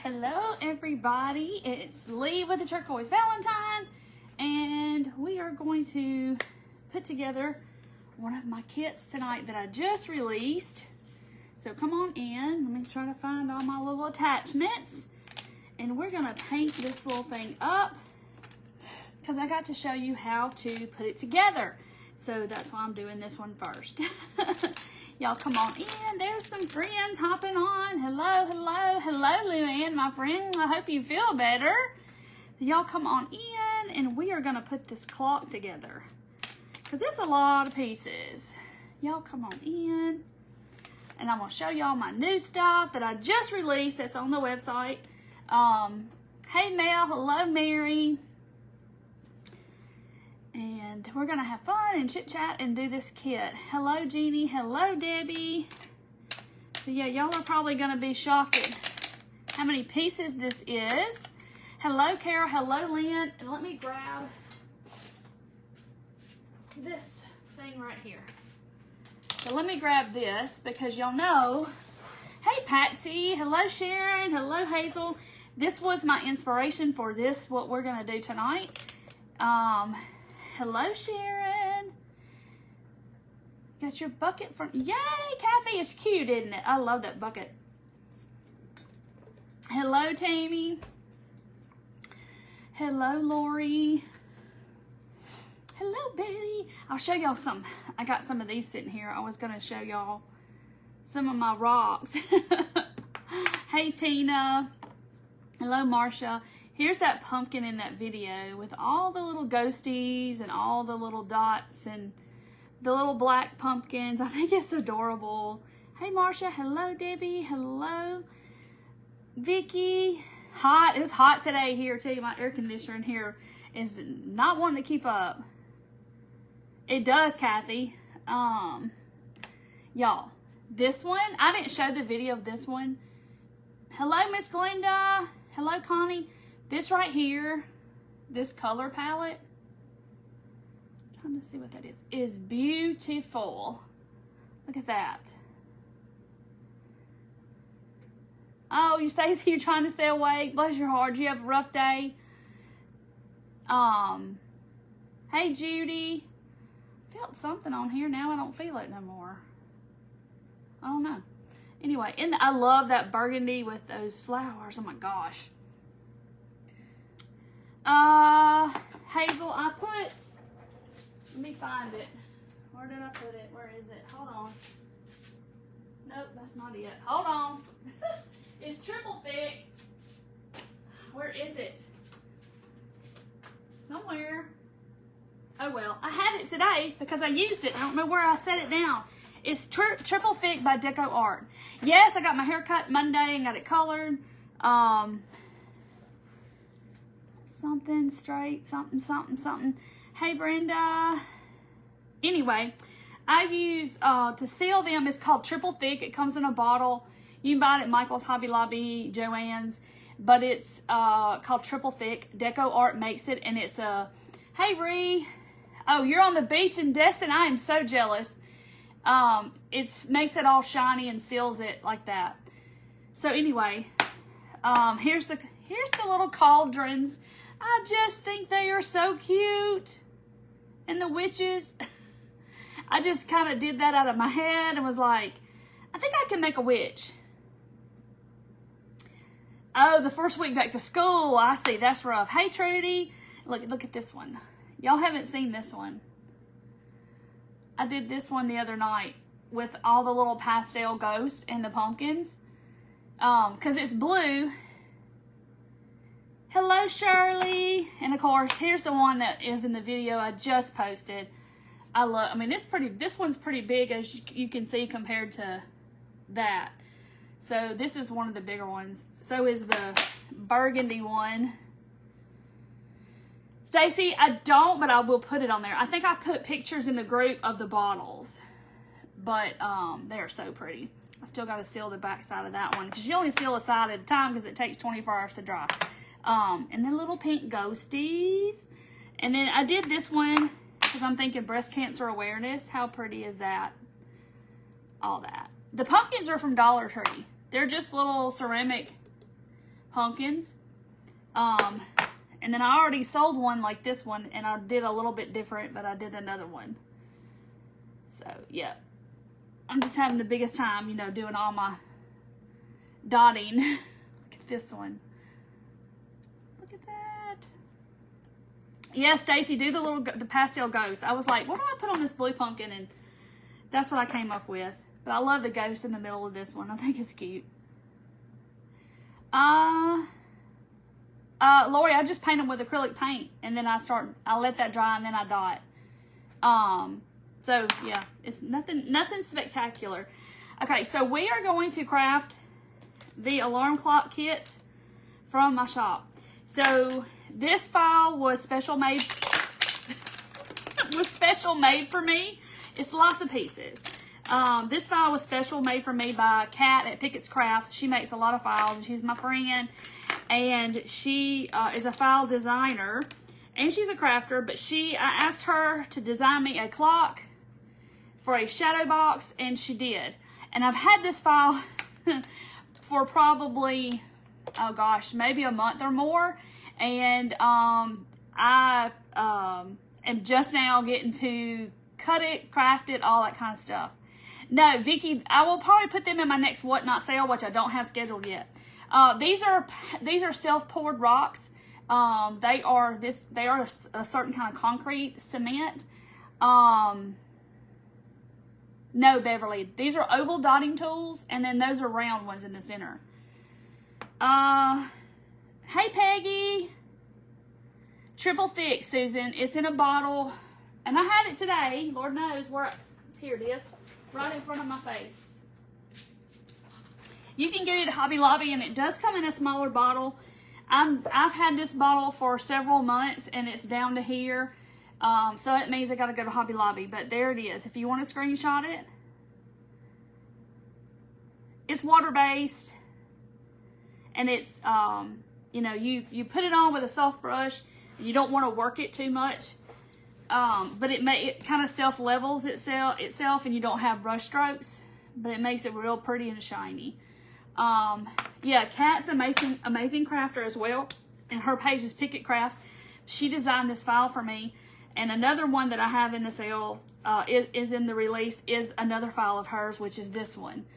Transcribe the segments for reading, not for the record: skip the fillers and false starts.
Hello everybody, it's Lee with the Turquoise Valentine, and we are going to put together one of my kits tonight that I just released. So come on in, let me try to find all my little attachments, and we're gonna paint this little thing up because I got to show you how to put it together. So that's why I'm doing this one first. Y'all come on in. There's some friends hopping on. Hello, hello, hello, Luann, my friend. I hope you feel better. Y'all come on in, and we are gonna put this clock together because it's a lot of pieces. Y'all come on in, and I'm gonna show y'all my new stuff that I just released that's on the website. Hey Mel, hello Mary. And we're gonna have fun and chit chat and do this kit. Hello Jeannie, hello Debbie. So yeah, y'all are probably gonna be shocked at how many pieces this is. Hello Carol, hello Lynn. And let me grab this thing right here. So let me grab this because y'all know. Hey Patsy, hello Sharon, hello Hazel. This was my inspiration for this, what we're gonna do tonight. Hello, Sharon. Got your bucket from, yay, Kathy, it's cute, isn't it? I love that bucket. Hello, Tammy. Hello, Lori. Hello, Betty. I'll show y'all some. I got some of these sitting here. I was going to show y'all some of my rocks. Hey, Tina. Hello, Marcia. Here's that pumpkin in that video with all the little ghosties and all the little dots and the little black pumpkins. I think it's adorable. Hey, Marcia. Hello, Debbie. Hello, Vicky. Hot. It was hot today here, too. My air conditioner in here is not wanting to keep up. It does, Kathy. Y'all, this one, I didn't show the video of this one. Hello, Miss Glenda. Hello, Connie. This right here, this color palette, I'm trying to see what that is beautiful. Look at that. Oh, you say you're trying to stay awake. Bless your heart. You have a rough day. Hey, Judy. Felt something on here. Now I don't feel it no more. I don't know. Anyway, I love that burgundy with those flowers. Oh my gosh. Hazel, let me find it. Where did I put it? Where is it? Hold on. Nope, that's not it. Hold on. It's triple thick. Where is it? Somewhere. Oh well, I had it today because I used it. I don't know where I set it down. It's triple thick by Deco Art. Yes, I got my hair cut Monday and got it colored. Something straight, something. Hey, Brenda. Anyway, I use, to seal them, it's called Triple Thick. It comes in a bottle. You can buy it at Michael's, Hobby Lobby, Joann's, but it's called Triple Thick. Deco Art makes it, and it's a, hey, Ree. Oh, you're on the beach in Destin? I am so jealous. It makes it all shiny and seals it like that. So anyway, here's the little cauldrons. I just think they are so cute. And the witches. I just kind of did that out of my head and was like, I think I can make a witch. Oh, the first week back to school. I see. That's rough. Hey, Trudy. Look at this one. Y'all haven't seen this one. I did this one the other night with all the little pastel ghosts and the pumpkins. Because it's blue. Hello, Shirley. And of course, here's the one that is in the video I just posted. I mean, this one's pretty big, as you can see, compared to that. So this is one of the bigger ones. So is the burgundy one. Stacy, I don't, but I will put it on there. I think I put pictures in the group of the bottles, but they're so pretty. I still got to seal the back side of that one because you only seal a side at a time because it takes 24 hours to dry. And then little pink ghosties. And then I did this one because I'm thinking breast cancer awareness. How pretty is that? All that. The pumpkins are from Dollar Tree. They're just little ceramic pumpkins. And then I already sold one like this one, and I did a little bit different, but I did another one. So, yeah. I'm just having the biggest time, you know, doing all my dotting. Look at this one. Look at that. Yeah, Stacy, do the pastel ghost. I was like, what do I put on this blue pumpkin? And that's what I came up with. But I love the ghost in the middle of this one. I think it's cute. Lori, I just paint them with acrylic paint, and then I let that dry, and then I dot. So yeah, it's nothing spectacular. Okay, so we are going to craft the alarm clock kit from my shop. So this file was special made for me. It's lots of pieces. This file was special made for me by Kat at Pickett's Crafts. She makes a lot of files, and she's my friend. And she is a file designer, and she's a crafter, but I asked her to design me a clock for a shadow box, and she did. And I've had this file for probably, oh gosh, maybe a month or more, and I am just now getting to cut it, craft it, all that kind of stuff. No, Vicki, I will probably put them in my next Whatnot sale, which I don't have scheduled yet. These are self-poured rocks. They are a certain kind of concrete cement. No, Beverly, these are oval dotting tools, and then those are round ones in the center. Hey Peggy, triple thick, Susan. It's in a bottle, and I had it today. Lord knows where. Here it is, right in front of my face. You can get it at Hobby Lobby, and it does come in a smaller bottle. I've had this bottle for several months, and it's down to here. So it means I got to go to Hobby Lobby. But there it is. If you want to screenshot it. It's water-based. And it's, you know, you put it on with a soft brush. You don't want to work it too much. But it kind of self-levels itself, and you don't have brush strokes. But it makes it real pretty and shiny. Yeah, Kat's amazing crafter as well, and her page is Pickett Crafts. She designed this file for me, and another one that I have in the sale is in the release is another file of hers, which is this one.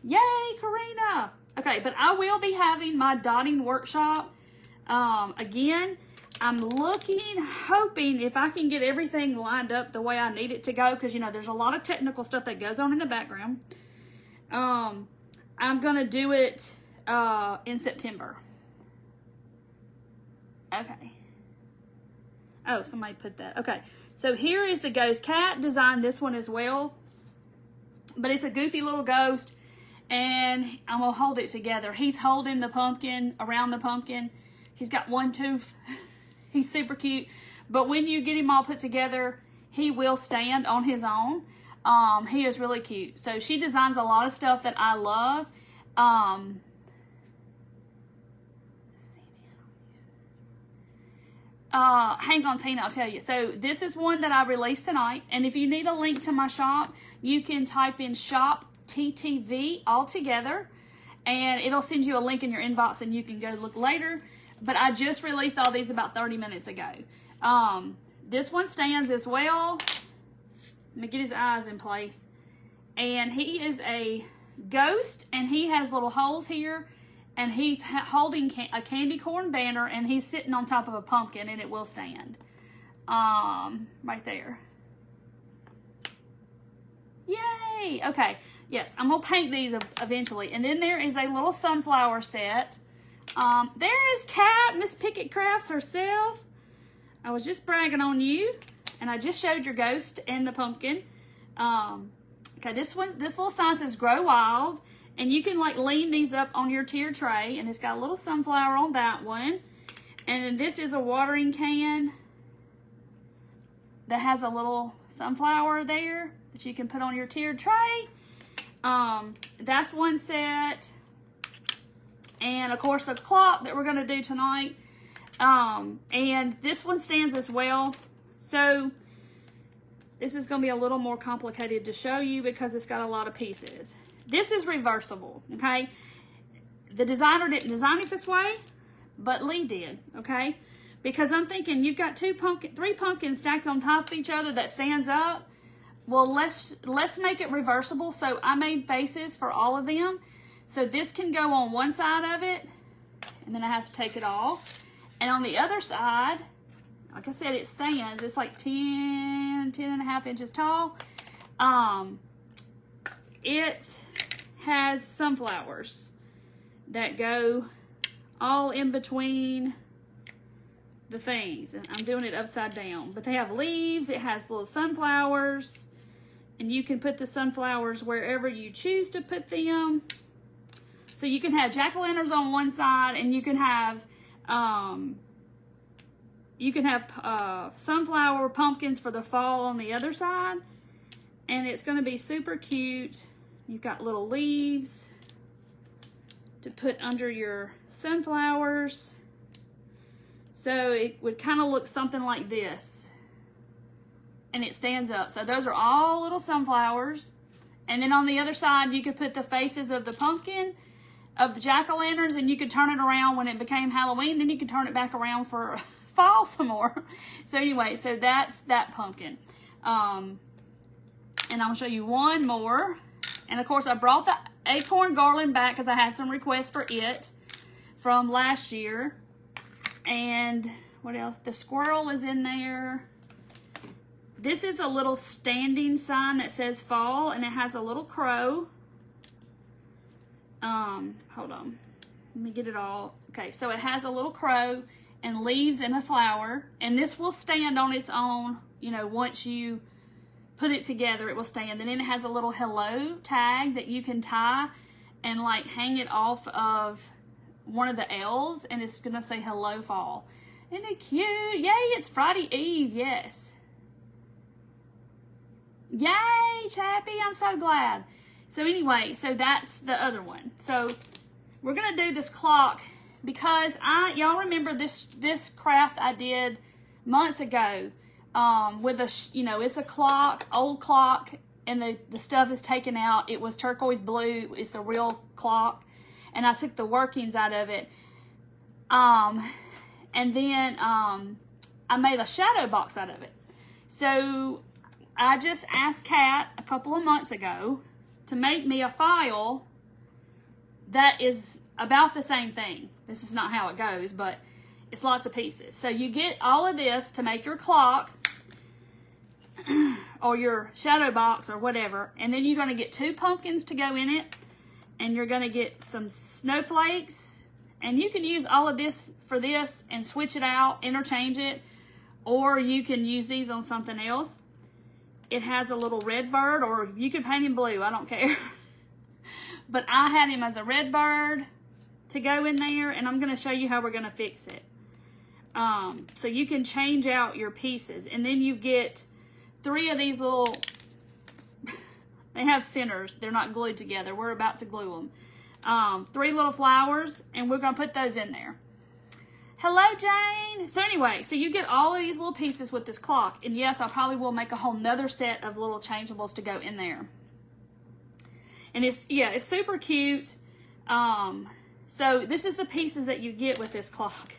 Yay, Karina! Okay, but I will be having my dotting workshop again. I'm hoping if I can get everything lined up the way I need it to go, because you know there's a lot of technical stuff that goes on in the background. I'm gonna do it in September. Okay. Oh, somebody put that. Okay, so here is the ghost. Kat designed this one as well, but it's a goofy little ghost, and I'm gonna hold it together. He's holding the pumpkin around the pumpkin. He's got one tooth. He's super cute, but when you get him all put together, he will stand on his own. He is really cute. So she designs a lot of stuff that I love. Hang on, Tina, I'll tell you. So this is one that I released tonight, and if you need a link to my shop, you can type in shop TTV all together, and it'll send you a link in your inbox, and you can go look later. But I just released all these about 30 minutes ago. This one stands as well. Let me get his eyes in place. And he is a ghost, and he has little holes here, and he's holding a candy corn banner, and he's sitting on top of a pumpkin, and it will stand. Right there. Yay! Okay, yes, I'm gonna paint these eventually. And then there is a little sunflower set. There is Kat, Miss Pickett Crafts herself. I was just bragging on you, and I just showed your ghost and the pumpkin. Okay, this little sign says Grow Wild, and you can like lean these up on your tier tray, and it's got a little sunflower on that one. And then this is a watering can that has a little sunflower there that you can put on your tiered tray. That's one set. And of course the clock that we're going to do tonight. And this one stands as well. So this is going to be a little more complicated to show you because it's got a lot of pieces. This is reversible, okay? the designer didn't design it this way, but Lee did, okay? Because I'm thinking you've got three pumpkins stacked on top of each other that stands up. Well, let's make it reversible. So I made faces for all of them. So this can go on one side of it, and then I have to take it off. And on the other side, like I said, it stands. It's like 10 and a half inches tall. It has sunflowers that go all in between the things. And I'm doing it upside down. But they have leaves. It has little sunflowers. And you can put the sunflowers wherever you choose to put them. So you can have jack-o'-lanterns on one side, and you can have sunflower pumpkins for the fall on the other side. And it's going to be super cute. You've got little leaves to put under your sunflowers. So it would kind of look something like this. And it stands up. So those are all little sunflowers. And then on the other side, you could put the faces of the pumpkin, of the jack-o'-lanterns, and you could turn it around when it became Halloween. Then you could turn it back around for fall some more. So anyway, so that's that pumpkin. And I'm going to show you one more. And of course, I brought the acorn garland back because I had some requests for it from last year. And what else? The squirrel is in there. This is a little standing sign that says fall, and it has a little crow. Hold on. Let me get it all. Okay, so it has a little crow and leaves and a flower, and this will stand on its own, you know, once you put it together, it will stand. And then it has a little hello tag that you can tie and like hang it off of one of the L's, and it's gonna say hello fall. Isn't it cute? Yay, it's Friday Eve, yes. Yay, Chappy, I'm so glad. So anyway, so that's the other one. So we're gonna do this clock because y'all remember this craft I did months ago with a, you know, it's a clock, old clock, and the stuff is taken out. It was turquoise blue, it's a real clock, and I took the workings out of it. And then I made a shadow box out of it. So I just asked Kat a couple of months ago to make me a file that is about the same thing. This is not how it goes, but it's lots of pieces. So you get all of this to make your clock or your shadow box or whatever, and then you're going to get 2 pumpkins to go in it, and you're going to get some snowflakes, and you can use all of this for this and switch it out, interchange it, or you can use these on something else. It has a little red bird, or you could paint him blue, I don't care. But I had him as a red bird to go in there, and I'm going to show you how we're going to fix it. So you can change out your pieces, and then you get 3 of these little, they have centers, they're not glued together, we're about to glue them. 3 little flowers, and we're going to put those in there. Hello, Jane. So anyway, so you get all of these little pieces with this clock. And yes, I probably will make a whole nother set of little changeables to go in there. And it's super cute. So this is the pieces that you get with this clock.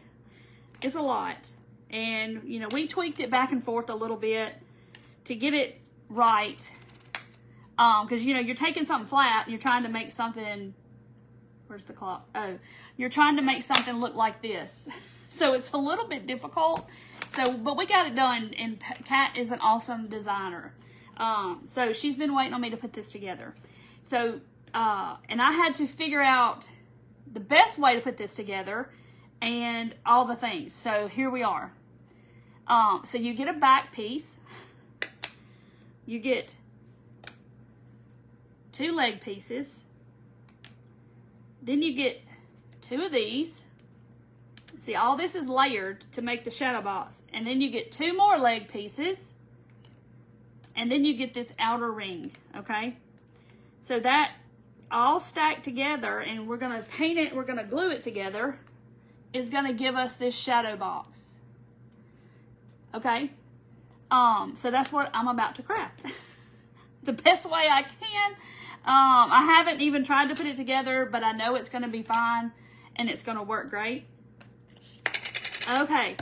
It's a lot. And, you know, we tweaked it back and forth a little bit to get it right. Because, you know, you're taking something flat and you're trying to make something... Where's the clock? Oh, you're trying to make something look like this. So it's a little bit difficult. So, but we got it done, and Kat is an awesome designer. So she's been waiting on me to put this together. So, and I had to figure out the best way to put this together and all the things. So here we are. So you get a back piece. You get 2 leg pieces. Then you get 2 of these. See, all this is layered to make the shadow box. And then you get 2 more leg pieces. And then you get this outer ring, okay? So that all stacked together, and we're going to paint it, we're going to glue it together, is going to give us this shadow box. Okay? So that's what I'm about to craft. The best way I can. I haven't even tried to put it together, but I know it's going to be fine and it's going to work great. Okay.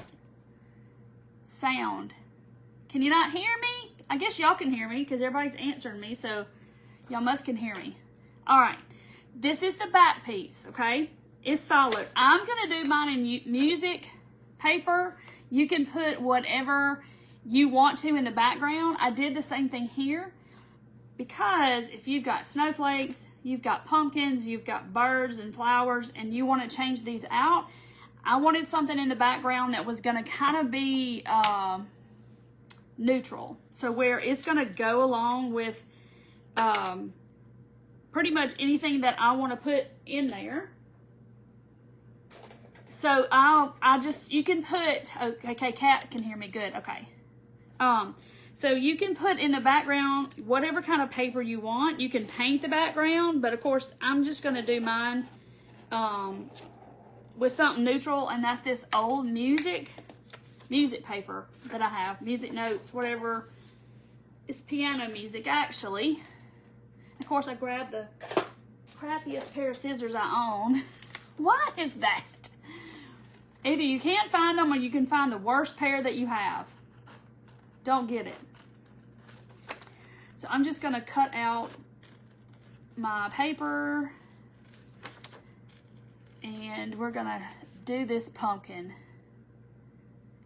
Sound. Can you not hear me? I guess y'all can hear me because everybody's answering me, so y'all must can hear me. All right. This is the back piece, okay? It's solid. I'm going to do mine in music paper. You can put whatever you want to in the background. I did the same thing here because if you've got snowflakes, you've got pumpkins, you've got birds and flowers, and you want to change these out, I wanted something in the background that was going to kind of be neutral. So where it's going to go along with pretty much anything that I want to put in there. So you can put, okay, Kat can hear me good, okay. So you can put in the background whatever kind of paper you want. You can paint the background, but of course I'm just going to do mine with something neutral, and that's this old music paper that I have, music notes, whatever. It's piano music actually. Of course I grabbed the crappiest pair of scissors I own. What is that? Either you can't find them or you can find the worst pair that you have. Don't get it. So I'm just going to cut out my paper and we're going to do this pumpkin.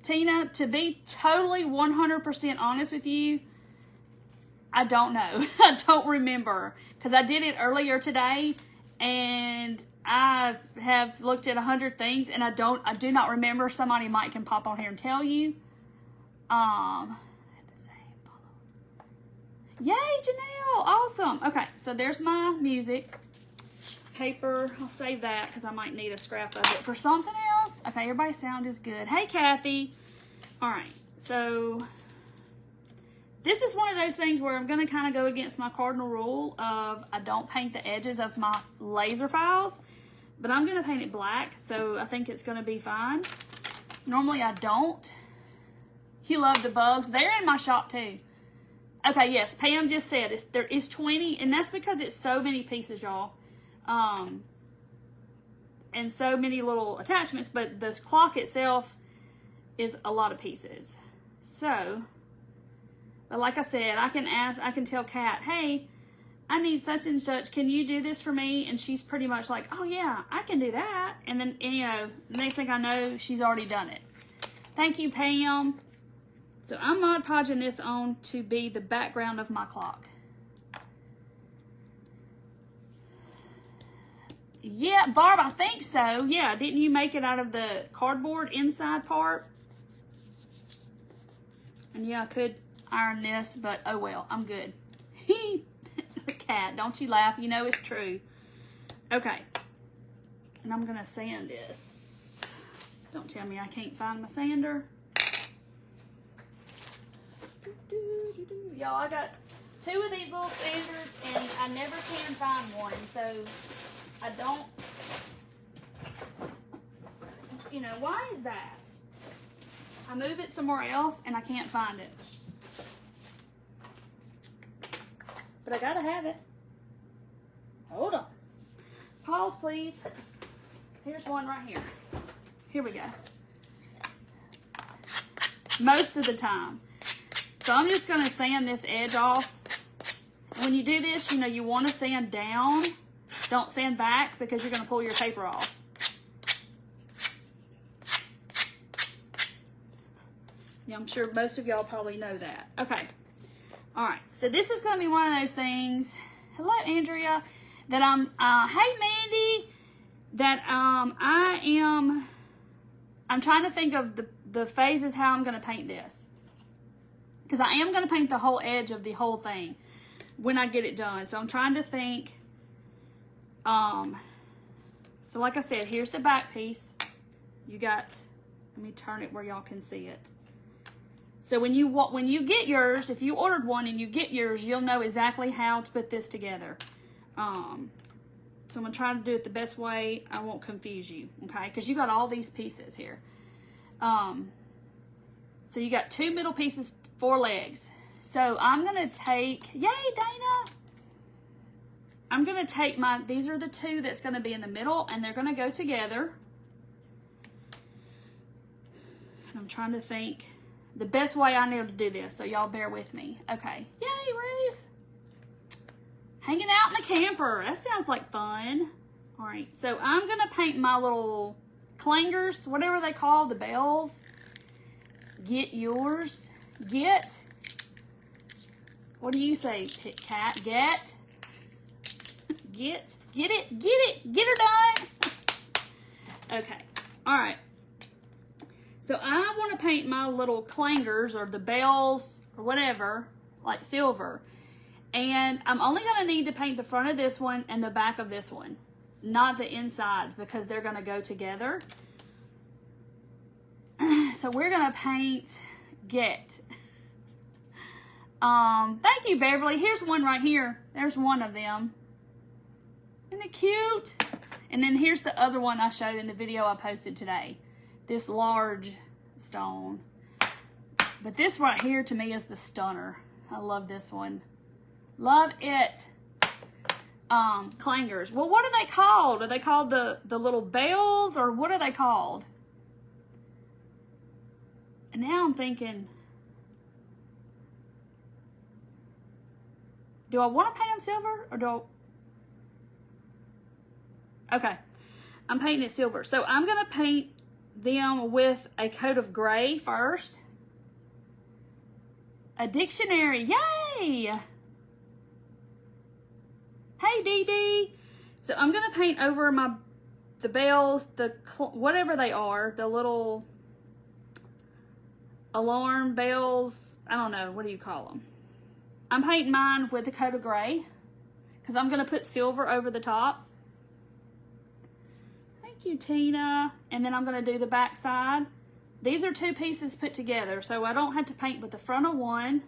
Tina, to be totally 100% honest with you, I don't know. I don't remember because I did it earlier today and I have looked at 100 things and I do not remember. Somebody might can pop on here and tell you. Yay, Janelle! Awesome. Okay, so there's my music paper. I'll save that because I might need a scrap of it for something else. Okay, everybody's sound is good. Hey, Kathy. All right, so this is one of those things where I'm going to kind of go against my cardinal rule of I don't paint the edges of my laser files, but I'm going to paint it black, so I think it's going to be fine. Normally I don't. You love the bugs. They're in my shop too. Okay, yes, Pam just said there is 20, and that's because it's so many pieces, y'all. And so many little attachments, but the clock itself is a lot of pieces. So, but like I said, I can tell Kat, hey, I need such and such. Can you do this for me? And she's pretty much like, oh yeah, I can do that. And then, you know, the next thing I know, she's already done it. Thank you, Pam. So I'm Mod Podging this on to be the background of my clock. Yeah, Barb, I think so. Yeah, didn't you make it out of the cardboard inside part? And yeah, I could iron this, but oh well, I'm good. Cat, don't you laugh. You know it's true. Okay. And I'm going to sand this. Don't tell me I can't find my sander. Y'all, I got 2 of these little sanders and I never can find one, so I don't, you know, why is that? I move it somewhere else and I can't find it. But I gotta have it. Hold on. Pause, please. Here's one right here. Here we go. Most of the time. So I'm just going to sand this edge off. And when you do this, you know, you want to sand down. Don't sand back because you're going to pull your paper off. Yeah, I'm sure most of y'all probably know that. Okay. All right. So this is going to be one of those things. Hello, Andrea. That hey, Mandy. That I'm trying to think of the phases how I'm going to paint this. Because I am going to paint the whole edge of the whole thing when I get it done. So I'm trying to think. So like I said, here's the back piece. You got, let me turn it where y'all can see it. So when you get yours, if you ordered one and you get yours, you'll know exactly how to put this together. So I'm going to try to do it the best way. I won't confuse you, okay? Because you got all these pieces here. So you got 2 middle pieces, 4 legs. So I'm going to take, yay, Dana. I'm gonna take these are the two that's gonna be in the middle, and they're gonna go together. And I'm trying to think the best way I know to do this, so y'all bear with me. Okay, yay, Ruth. Hanging out in the camper, that sounds like fun. All right, so I'm gonna paint my little clangers, whatever they call the bells. Get yours. Get. What do you say, Cat? Get. Get her done. Okay, all right. So I want to paint my little clangers or the bells or whatever, like silver. And I'm only going to need to paint the front of this one and the back of this one, not the insides, because they're going to go together. So we're going to paint Get. Thank you, Beverly. Here's one right here. There's one of them. Isn't it cute? And then here's the other one I showed in the video I posted today. This large stone. But this right here to me is the stunner. I love this one. Love it. Clangers. Well, what are they called? Are they called the little bells, or what are they called? And now I'm thinking, do I want to paint them silver, or do I... Okay, I'm painting it silver. So I'm going to paint them with a coat of gray first. A dictionary, yay! Hey, Dee Dee. So I'm going to paint over the bells, whatever they are, the little alarm bells. I don't know, what do you call them? I'm painting mine with a coat of gray because I'm going to put silver over the top. Thank you, Tina. And then I'm going to do the back side. These are two pieces put together, so I don't have to paint with the front of one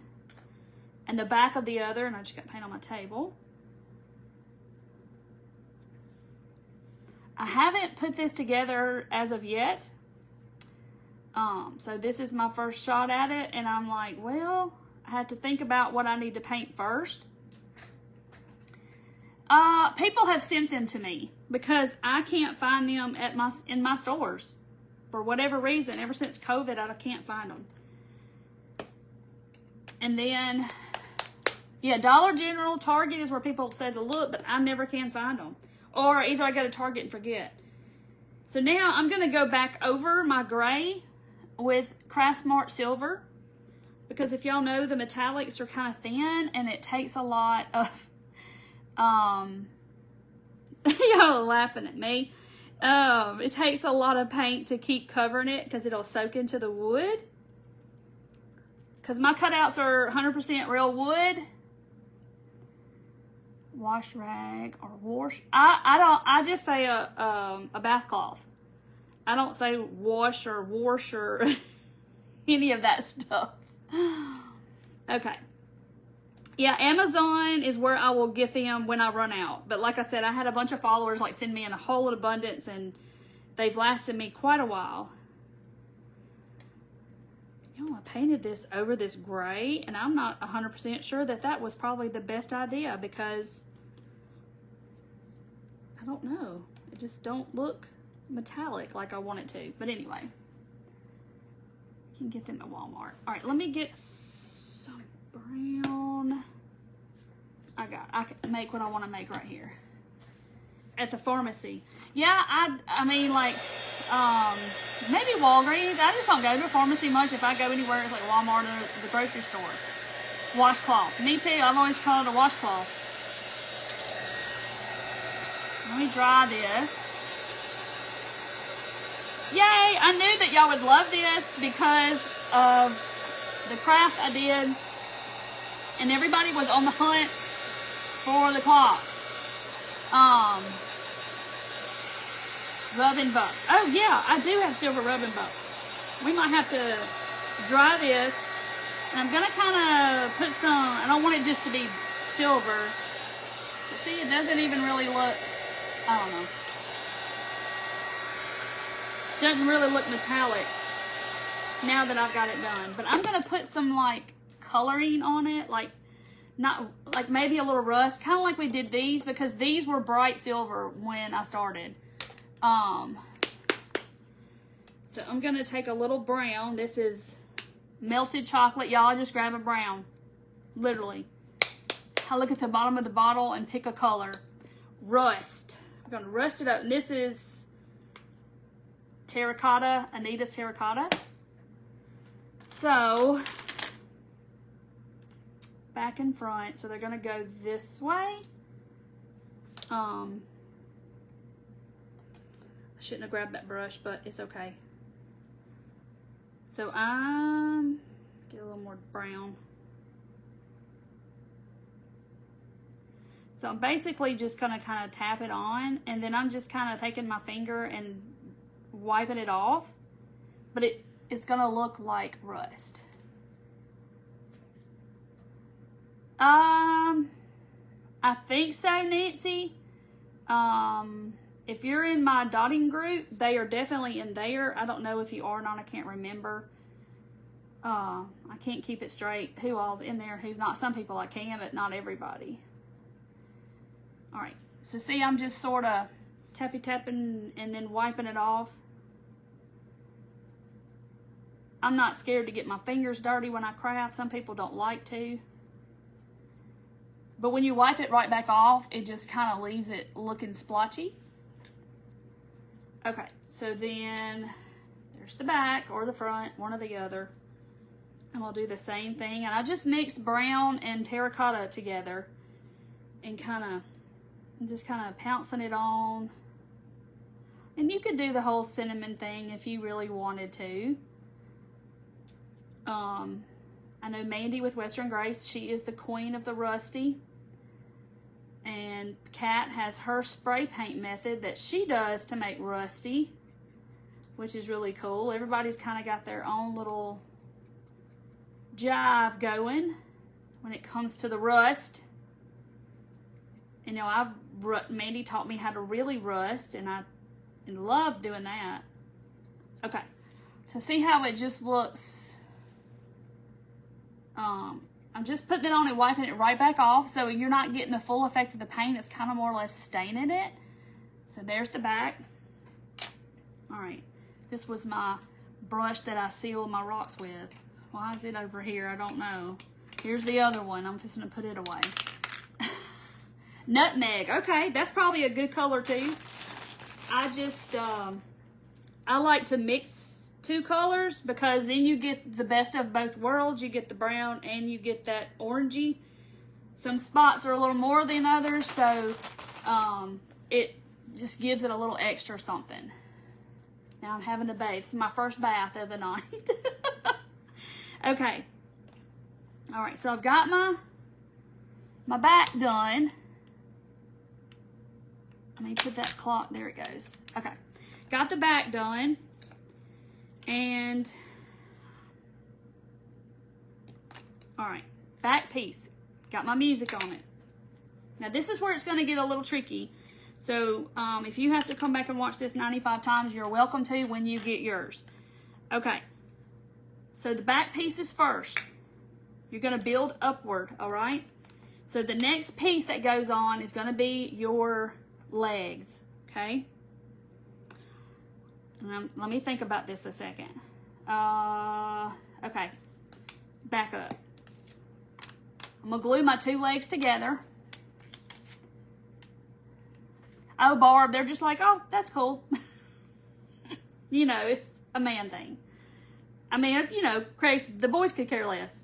and the back of the other, and I just got paint on my table. I haven't put this together as of yet. So this is my first shot at it, and I'm like, well, I have to think about what I need to paint first. People have sent them to me because I can't find them in my stores for whatever reason. Ever since COVID, I can't find them. And then, yeah, Dollar General, Target is where people say to look, but I never can find them. Or either I go to Target and forget. So now I'm going to go back over my gray with Craftsmart silver, because if y'all know, the metallics are kind of thin and it takes a lot of y'all are laughing at me. It takes a lot of paint to keep covering it because it'll soak into the wood, because my cutouts are 100% real wood. Wash rag or wash. I just say a bath cloth. I don't say wash or any of that stuff. Okay. Yeah, Amazon is where I will get them when I run out. But like I said, I had a bunch of followers like send me in a whole abundance, and they've lasted me quite a while. You know, I painted this over this gray, and I'm not 100% sure that was probably the best idea, because I don't know. It just don't look metallic like I want it to. But anyway, you can get them at Walmart. All right, let me get some brown. I can make what I want to make right here at the pharmacy. Yeah, I mean, like, maybe Walgreens. I just don't go to a pharmacy much. If I go anywhere, it's like Walmart or the grocery store. Washcloth. Me too. I've always called it a washcloth. Let me dry this. Yay! I knew that y'all would love this because of the craft I did, and everybody was on the hunt for the cloth. Rub and buck. Oh yeah, I do have silver rub and buck. We might have to dry this, and I'm gonna kind of put some. I don't want it just to be silver. But see, it doesn't even really look. I don't know. Doesn't really look metallic now that I've got it done. But I'm gonna put some like coloring on it, like not like maybe a little rust, kind of like we did these, because these were bright silver when I started. So I'm gonna take a little brown. This is melted chocolate, y'all. Just grab a brown, literally. I look at the bottom of the bottle and pick a color. Rust. I'm gonna rust it up. And this is terracotta, Anita's terracotta. So back and front, so they're gonna go this way. I shouldn't have grabbed that brush, but it's okay. So I'm get a little more brown. So I'm basically just gonna kind of tap it on, and then I'm just kind of taking my finger and wiping it off, but it's gonna look like rust. I think so, Nancy. If you're in my dotting group, they are definitely in there. I don't know if you are or not. I can't remember. I can't keep it straight who all's in there, who's not. Some people I can, but not everybody. All right. So see, I'm just sort of tapping and then wiping it off. I'm not scared to get my fingers dirty when I craft. Some people don't like to. But when you wipe it right back off, it just kind of leaves it looking splotchy. Okay, so then there's the back or the front, one or the other. And we'll do the same thing. And I just mixed brown and terracotta together and just kind of pouncing it on. And you could do the whole cinnamon thing if you really wanted to. I know Mandy with Western Grace, she is the queen of the rusty. And Kat has her spray paint method that she does to make rusty, which is really cool. Everybody's kind of got their own little jive going when it comes to the rust. You know, Mandy taught me how to really rust, and I love doing that. Okay, so see how it just looks. I'm just putting it on and wiping it right back off, so you're not getting the full effect of the paint. It's kind of more or less staining it. So there's the back. All right, this was my brush that I sealed my rocks with. Why is it over here? I don't know. Here's the other one. I'm just gonna put it away. Nutmeg. Okay, that's probably a good color too. I just, I like to mix two colors because then you get the best of both worlds. You get the brown and you get that orangey. Some spots are a little more than others, so it just gives it a little extra something. Now I'm having to bathe. This is my first bath of the night. Okay. All right, so I've got my back done. Let me put that clock, there it goes. Okay, got the back done. And, all right, back piece. Got my music on it. Now this is where it's gonna get a little tricky. So if you have to come back and watch this 95 times, you're welcome to when you get yours. Okay, so the back piece is first. You're gonna build upward, all right? So the next piece that goes on is gonna be your legs, okay? Let me think about this a second. Okay, back up. I'm gonna glue my two legs together. Oh, Barb, they're just like, oh, that's cool. You know, it's a man thing. I mean, you know, the boys could care less.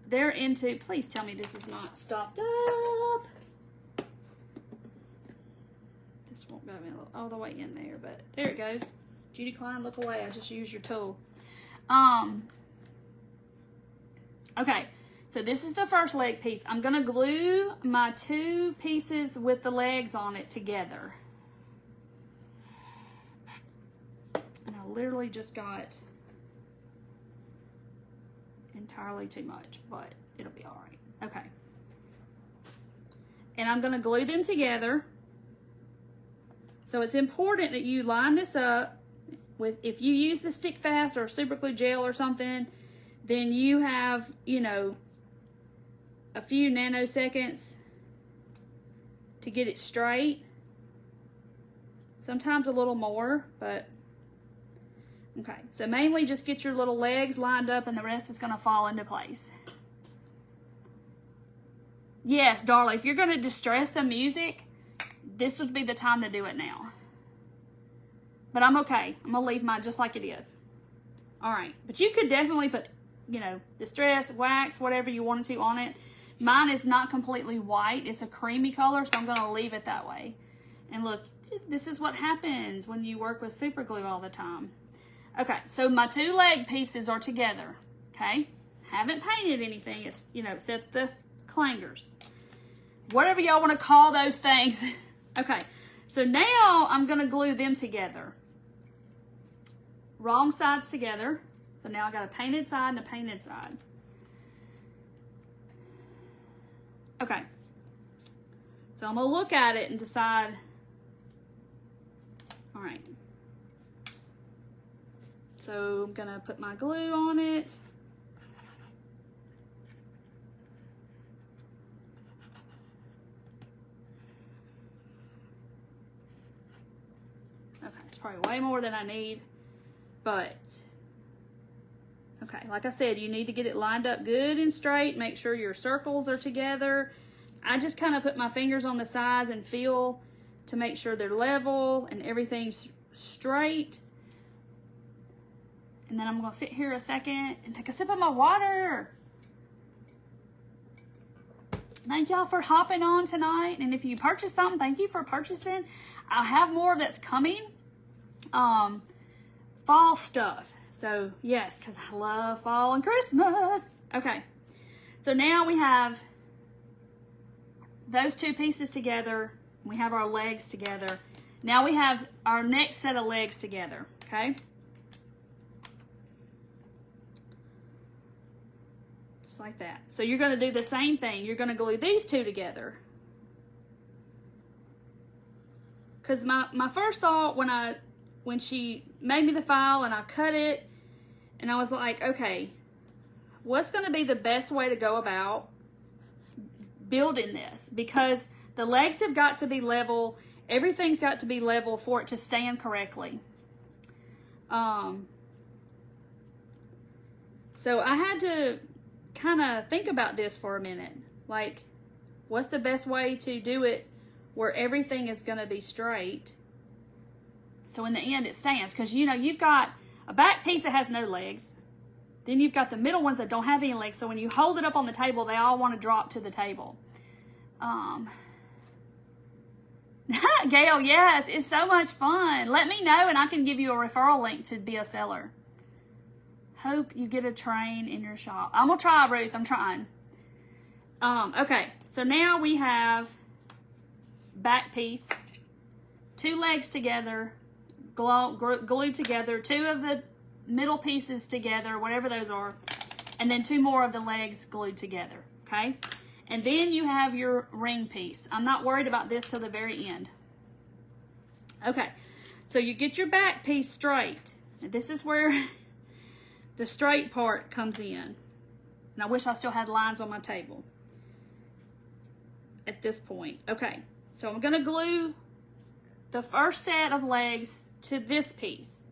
They're into, please tell me this is not stopped up. Won't go all the way in there, but there it goes. Judy Klein, look away. I just used your tool. Okay, so this is the first leg piece. I'm gonna glue my two pieces with the legs on it together. And I literally just got entirely too much, but it'll be all right. Okay. And I'm gonna glue them together. So it's important that you line this up with, if you use the Stick Fast or super glue gel or something, then you have, you know, a few nanoseconds to get it straight. Sometimes a little more, but okay. So mainly just get your little legs lined up and the rest is gonna fall into place. Yes, darling, if you're gonna distress the music, this would be the time to do it now. But I'm okay. I'm gonna leave mine just like it is. All right, but you could definitely put, you know, distress, wax, whatever you wanted to on it. Mine is not completely white. It's a creamy color, so I'm gonna leave it that way. And look, this is what happens when you work with super glue all the time. Okay, so my two leg pieces are together, okay? Haven't painted anything, it's, you know, except the clangers. Whatever y'all wanna call those things. Okay, so now I'm gonna glue them together. Wrong sides together. So now I got a painted side and a painted side. Okay. So I'm gonna look at it and decide, all right. So I'm gonna put my glue on it. Okay, it's probably way more than I need. But, okay, like I said, you need to get it lined up good and straight. Make sure your circles are together. I just kind of put my fingers on the sides and feel to make sure they're level and everything's straight. And then I'm going to sit here a second and take a sip of my water. Thank y'all for hopping on tonight. And if you purchased something, thank you for purchasing. I'll have more that's coming. Fall stuff. So yes, because I love fall and Christmas. Okay, so now we have those two pieces together. We have our legs together. Now we have our next set of legs together, okay? Just like that. So you're gonna do the same thing. You're gonna glue these two together. Because my first thought when she made me the file and I cut it, and I was like, okay, what's going to be the best way to go about building this? Because the legs have got to be level, everything's got to be level for it to stand correctly. So I had to kind of think about this for a minute. Like, what's the best way to do it where everything is going to be straight? So in the end it stands, because you know you've got a back piece that has no legs, then you've got the middle ones that don't have any legs, so when you hold it up on the table they all want to drop to the table. Gail, yes, it's so much fun. Let me know and I can give you a referral link to be a seller. Hope you get a train in your shop. I'm gonna try, Ruth. I'm trying. Okay, so now we have back piece, two legs together, glued together, two of the middle pieces together, whatever those are, and then two more of the legs glued together, okay? And then you have your ring piece. I'm not worried about this till the very end. Okay, so you get your back piece straight. And this is where the straight part comes in. And I wish I still had lines on my table at this point. Okay, so I'm gonna glue the first set of legs to this piece.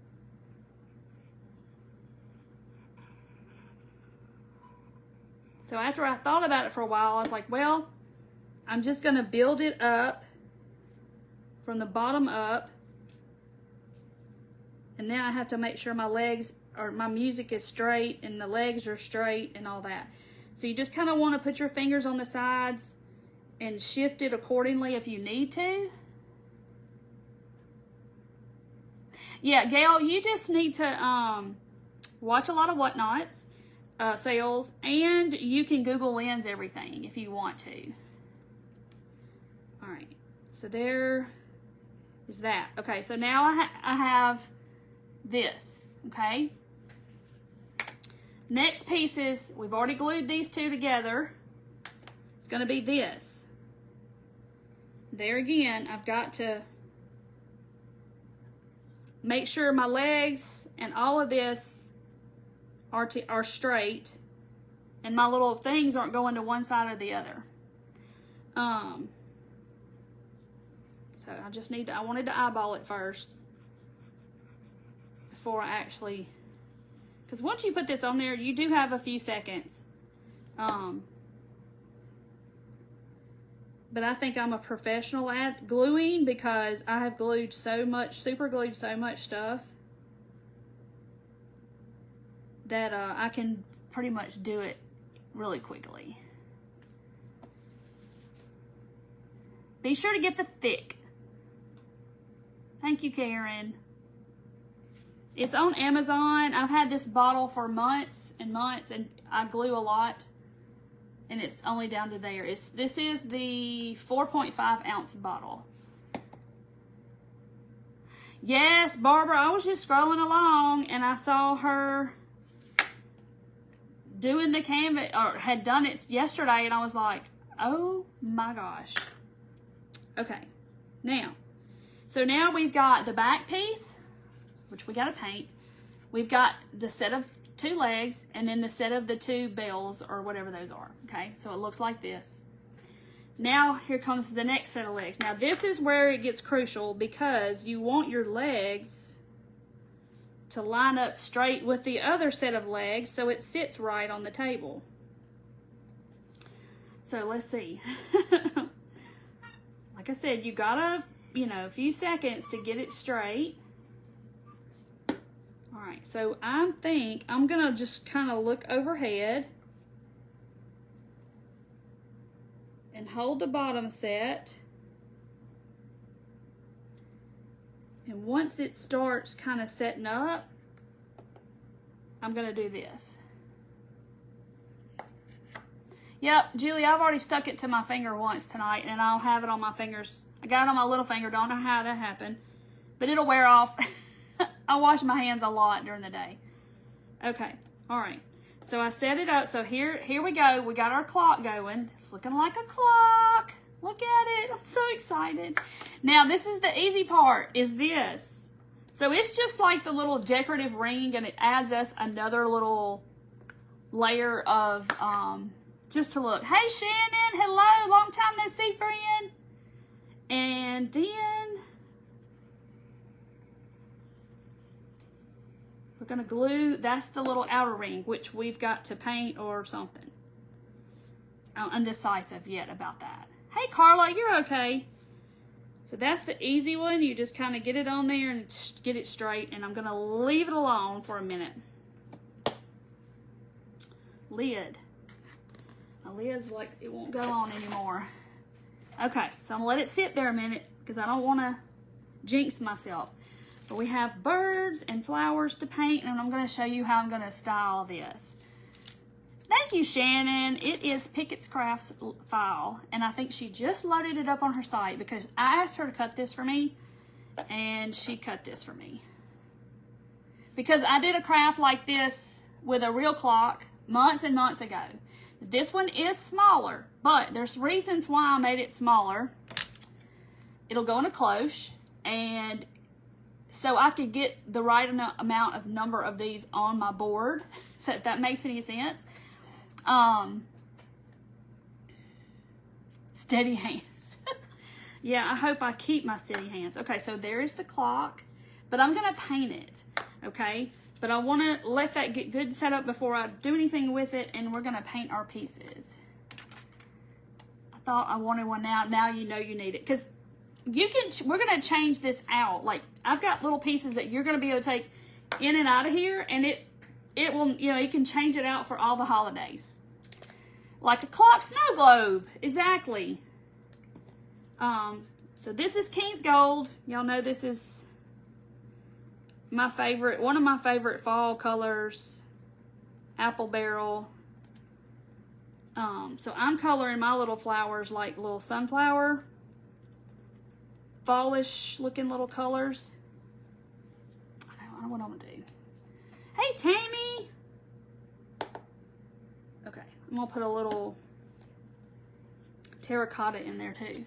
So after I thought about it for a while, I was like, well, I'm just gonna build it up from the bottom up. And then I have to make sure my legs or my music is straight and the legs are straight and all that. So you just kind of want to put your fingers on the sides and shift it accordingly if you need to. Yeah, Gail, you just need to watch a lot of Whatnots sales, and you can Google Lens everything if you want to. All right, so there is that. Okay, so now I have this, okay? Next piece is, we've already glued these two together. It's gonna be this. There again, I've got to make sure my legs and all of this are straight, and my little things aren't going to one side or the other. So I wanted to eyeball it first before I actually, because once you put this on there, you do have a few seconds. But I think I'm a professional at gluing because I have glued so much, super glued so much stuff that I can pretty much do it really quickly. Be sure to get the thick. Thank you, Karen. It's on Amazon. I've had this bottle for months and months, and I glue a lot. And it's only down to there. This is the 4.5 ounce bottle. Yes, Barbara, I was just scrolling along and I saw her doing the canvas, or had done it yesterday, and I was like, oh my gosh. Okay, so now we've got the back piece, which we got to paint. We've got the set of 2 legs, and then the set of the 2 bells, or whatever those are. Okay, so it looks like this. Now here comes the next set of legs. Now this is where it gets crucial, because you want your legs to line up straight with the other set of legs so it sits right on the table. So let's see. Like I said, you gotta, a few seconds to get it straight. All right, so I think I'm gonna just kind of look overhead and hold the bottom set. And once it starts kind of setting up, I'm gonna do this. Yep, Julie, I've already stuck it to my finger once tonight, and I'll have it on my fingers. I got it on my little finger, don't know how that happened, but it'll wear off. I wash my hands a lot during the day. Okay, all right. So I set it up. So here we go. We got our clock going. It's looking like a clock. Look at it. I'm so excited. Now, this is the easy part, is this. So it's just like the little decorative ring, and it adds us another little layer of, just to look. Hey, Shannon. Hello. Long time no see, friend. And then we're going to glue, that's the little outer ring, which we've got to paint or something. I'm undecisive yet about that. Hey, Carla, you're okay. So that's the easy one. You just kind of get it on there and get it straight, and I'm going to leave it alone for a minute. Lid. My lid's like, it won't go on anymore. Okay, so I'm going to let it sit there a minute because I don't want to jinx myself. But we have birds and flowers to paint, and I'm going to show you how I'm going to style this. Thank you, Shannon. It is Pickett's Crafts file, and I think she just loaded it up on her site because I asked her to cut this for me, and she cut this for me. Because I did a craft like this with a real clock months and months ago. This one is smaller, but there's reasons why I made it smaller. It'll go in a cloche, and so I could get the right amount of number of these on my board, so if that makes any sense. Steady hands. Yeah, I hope I keep my steady hands. Okay, so there is the clock, but I'm going to paint it, okay? But I want to let that get good set up before I do anything with it, and we're going to paint our pieces. I thought I wanted one now. Now you know you need it, because we're going to change this out. Like, I've got little pieces that you're going to be able to take in and out of here, and it will, you can change it out for all the holidays. Like a clock snow globe, exactly. So this is King's Gold. Y'all know this is my favorite, one of my favorite fall colors, apple barrel. So I'm coloring my little flowers like little sunflower, fallish looking little colors. I don't know what I'm gonna do. Hey, Tammy. Okay, I'm gonna put a little terracotta in there too.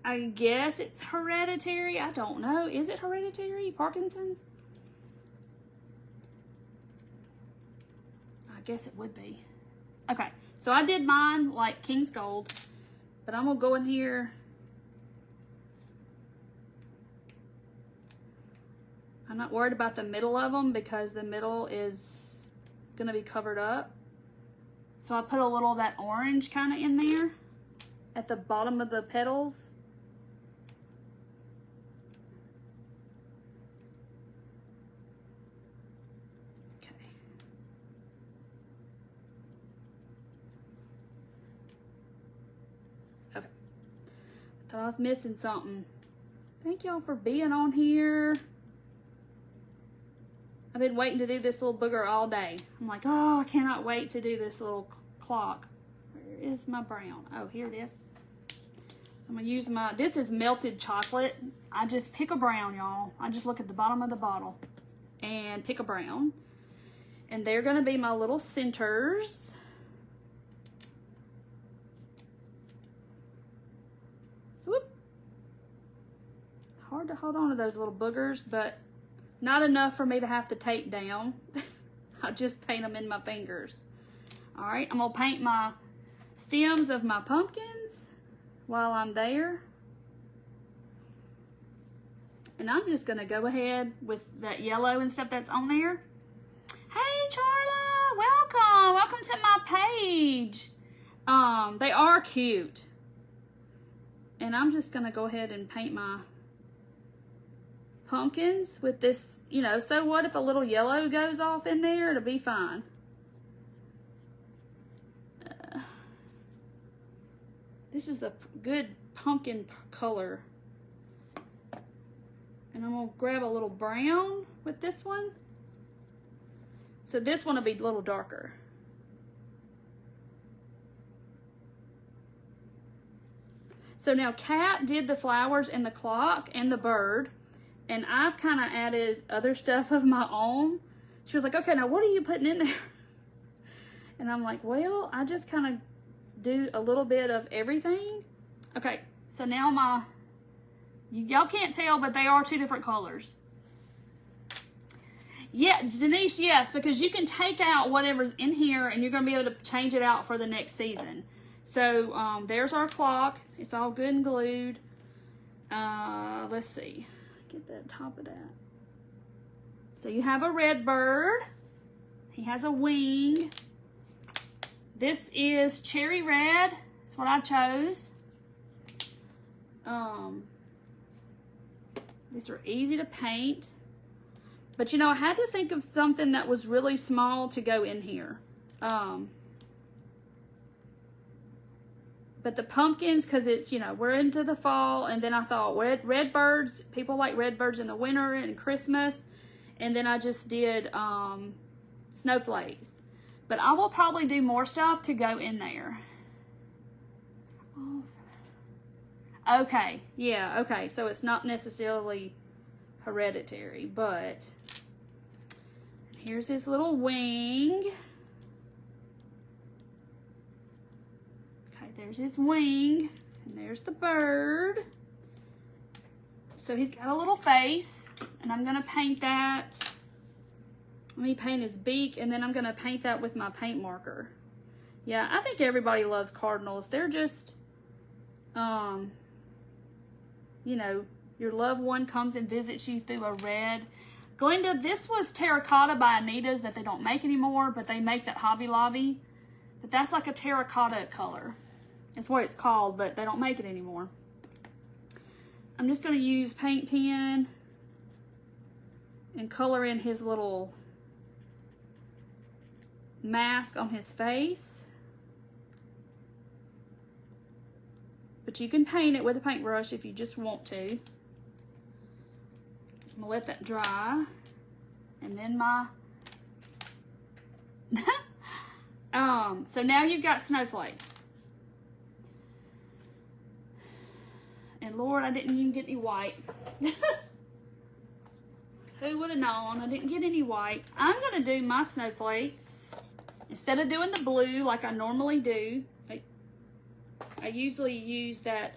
I guess it's hereditary. I don't know. Is it hereditary? Parkinson's? guess it would be. Okay, so I did mine like King's Gold, but I'm gonna go in here. I'm not worried about the middle of them because the middle is gonna be covered up. So I put a little of that orange kind of in there at the bottom of the petals. Okay. Okay. I thought I was missing something. Thank y'all for being on here. I've been waiting to do this little booger all day. I'm like, oh, I cannot wait to do this little clock. Where is my brown? Oh, here it is. So I'm gonna use my, this is melted chocolate. I just pick a brown, y'all. I just look at the bottom of the bottle and pick a brown. And they're gonna be my little centers. Whoop. Hard to hold on to those little boogers, but not enough for me to have to tape down. I just paint them in my fingers. All right, I'm gonna paint my stems of my pumpkins while I'm there. And I'm just gonna go ahead with that yellow and stuff that's on there. Hey, Charla, welcome. Welcome to my page. They are cute. And I'm just gonna go ahead and paint my pumpkins with this, you know, so what if a little yellow goes off in there? It'll be fine. This is the good pumpkin color. And I'm gonna grab a little brown with this one. So this one will be a little darker. So now Kat did the flowers and the clock and the bird. And I've kind of added other stuff of my own. She was like, okay, now what are you putting in there? And I'm like, well, I just kind of do a little bit of everything. Okay, so now y'all can't tell, but they are two different colors. Yeah, Denise, yes, because you can take out whatever's in here and you're going to be able to change it out for the next season. So there's our clock. It's all good and glued. Let's see. Get the top of that. So you have a red bird. He has a wing. This is cherry red. That's what I chose. These are easy to paint. But you know, I had to think of something that was really small to go in here. But the pumpkins, because it's, you know, we're into the fall, and then I thought red birds, people like red birds in the winter and Christmas, and then I just did snowflakes. But I will probably do more stuff to go in there. Okay, yeah, okay, so it's not necessarily hereditary, but here's his little wing. There's his wing, and there's the bird. So he's got a little face, and I'm gonna paint that. Let me paint his beak, and then I'm gonna paint that with my paint marker. Yeah, I think everybody loves cardinals. They're just, you know, your loved one comes and visits you through a red. Glenda, this was Terracotta by Anita's that they don't make anymore, but they make that Hobby Lobby. But that's like a terracotta color. That's what it's called, but they don't make it anymore. I'm just going to use paint pen and color in his little mask on his face. But you can paint it with a paintbrush if you just want to. I'm going to let that dry. And then my... so now you've got snowflakes. And Lord, I didn't even get any white. Who would have known? I didn't get any white. I'm going to do my snowflakes. Instead of doing the blue like I normally do, I usually use that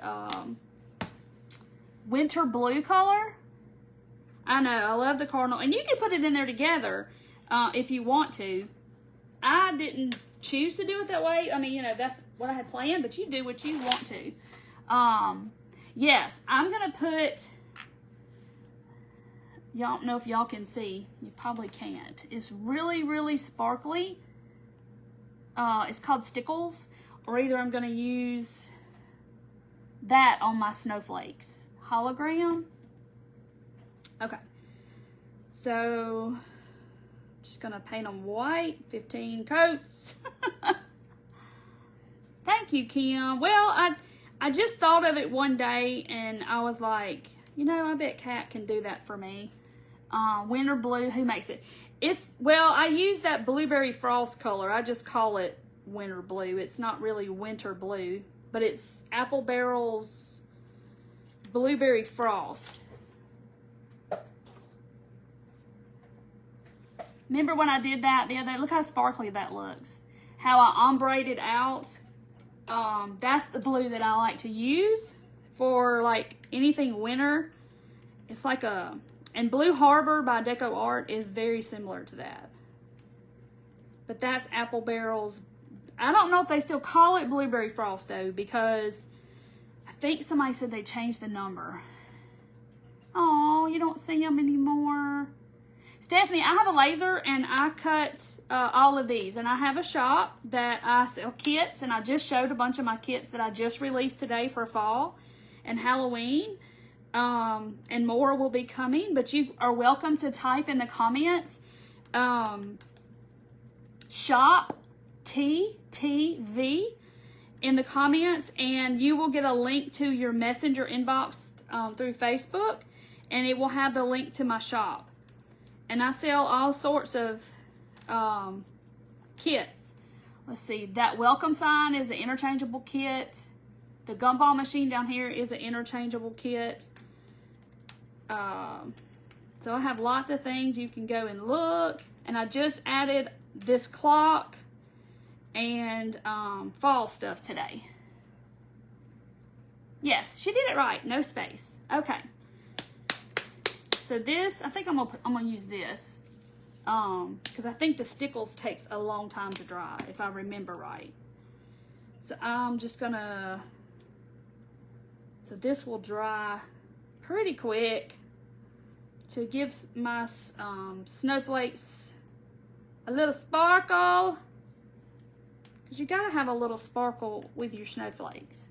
winter blue color. I know, I love the cardinal. And you can put it in there together if you want to. I didn't choose to do it that way. I mean, you know, that's what I had planned, but you do what you want to. Yes, I'm going to put, y'all don't know if y'all can see. You probably can't. It's really, really sparkly. It's called Stickles, or either I'm going to use that on my snowflakes. Hologram. Okay. So, just going to paint them white. 15 coats. Thank you, Kim. Well, I just thought of it one day, and I was like, you know, I bet Kat can do that for me. Winter Blue, who makes it? Well, I use that Blueberry Frost color. I just call it Winter Blue. It's not really Winter Blue, but it's Apple Barrel's Blueberry Frost. Remember when I did that the other day? Look how sparkly that looks. How I ombreed it out. That's the blue that I like to use for like anything winter. It's like and Blue Harbor by Deco Art is very similar to that. But that's Apple Barrel's. I don't know if they still call it Blueberry Frost though, because I think somebody said they changed the number. Oh, you don't see them anymore. Stephanie, I have a laser and I cut all of these, and I have a shop that I sell kits, and I just showed a bunch of my kits that I just released today for fall and Halloween, and more will be coming, but you are welcome to type in the comments shop TTV in the comments, and you will get a link to your messenger inbox through Facebook, and it will have the link to my shop. And I sell all sorts of kits. Let's see, that welcome sign is an interchangeable kit. The gumball machine down here is an interchangeable kit. So I have lots of things. You can go and look. And I just added this clock and fall stuff today. Yes, she did it right. No space. Okay. So this, I think I'm gonna use this, because I think the Stickles takes a long time to dry, if I remember right. So I'm just gonna, so this will dry pretty quick to give my snowflakes a little sparkle, because you gotta have a little sparkle with your snowflakes.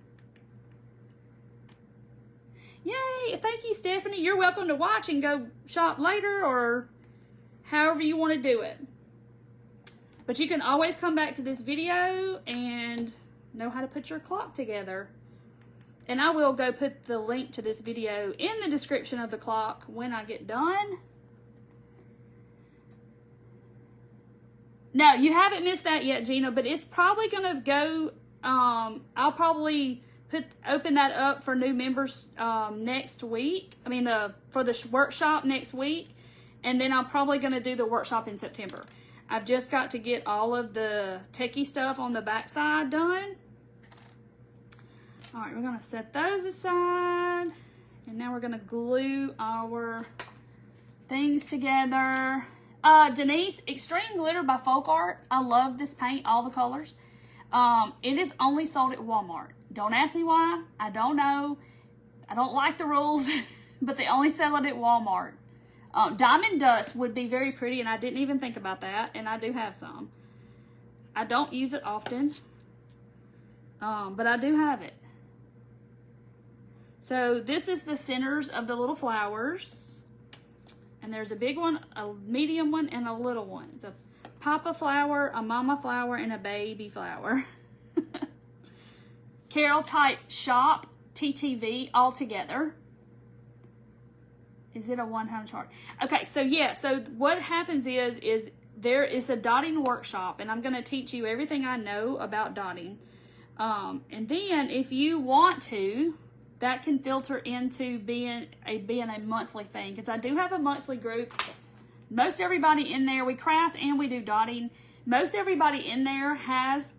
Yay! Thank you, Stephanie. You're welcome to watch and go shop later, or however you want to do it. But you can always come back to this video and know how to put your clock together. And I will go put the link to this video in the description of the clock when I get done. No, you haven't missed that yet, Gina, but it's probably going to go, I'll probably open that up for new members next week. I mean, for the workshop next week, and then I'm probably going to do the workshop in September. I've just got to get all of the techie stuff on the backside done. All right, we're going to set those aside, and now we're going to glue our things together. Denise, Extreme Glitter by Folk Art. I love this paint, all the colors. It is only sold at Walmart. Don't ask me why. I don't know. I don't like the rules, but they only sell it at Walmart. Diamond Dust would be very pretty, and I didn't even think about that, and I do have some. I don't use it often, but I do have it. So this is the centers of the little flowers, and there's a big one, a medium one, and a little one. It's a papa flower, a mama flower, and a baby flower. Carol type shop TTV all together. Is it a one-time chart? Okay, so yeah, so what happens is there is a dotting workshop, and I'm going to teach you everything I know about dotting. And then if you want to, that can filter into being a monthly thing, because I do have a monthly group. Most everybody in there, we craft and we do dotting. Most everybody in there has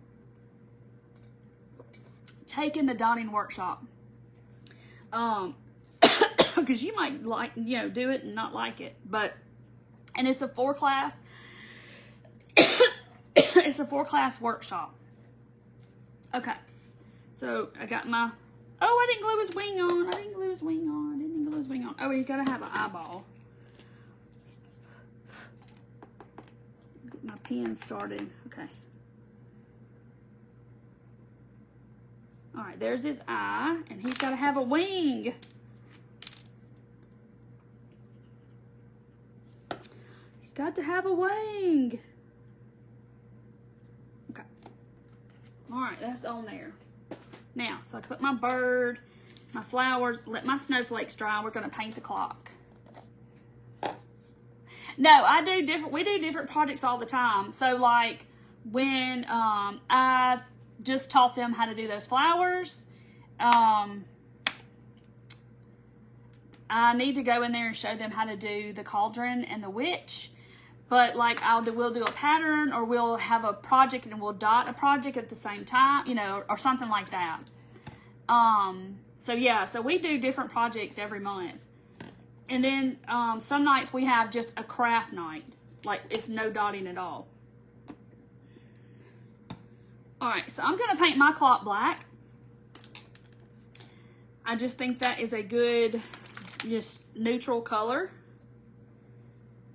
taken the dotting workshop. Because you might do it and not like it, and it's a 4-class It's a 4-class workshop. Okay, so I got my, oh, I didn't glue his wing on. I didn't glue his wing on. Oh, he's got to have an eyeball. Get my pen started. Okay. All right, there's his eye, and he's got to have a wing. He's got to have a wing. Okay. All right, that's on there. Now, so I put my bird, my flowers, let my snowflakes dry. We're going to paint the clock. No, we do different projects all the time. So, like, when I've just taught them how to do those flowers. I need to go in there and show them how to do the cauldron and the witch. But like we'll do a pattern, or we'll have a project and we'll dot a project at the same time, you know, or something like that. So yeah, so we do different projects every month. And then some nights we have just a craft night. Like it's no dotting at all. Alright, so I'm going to paint my clock black. I just think that is a good, just neutral color.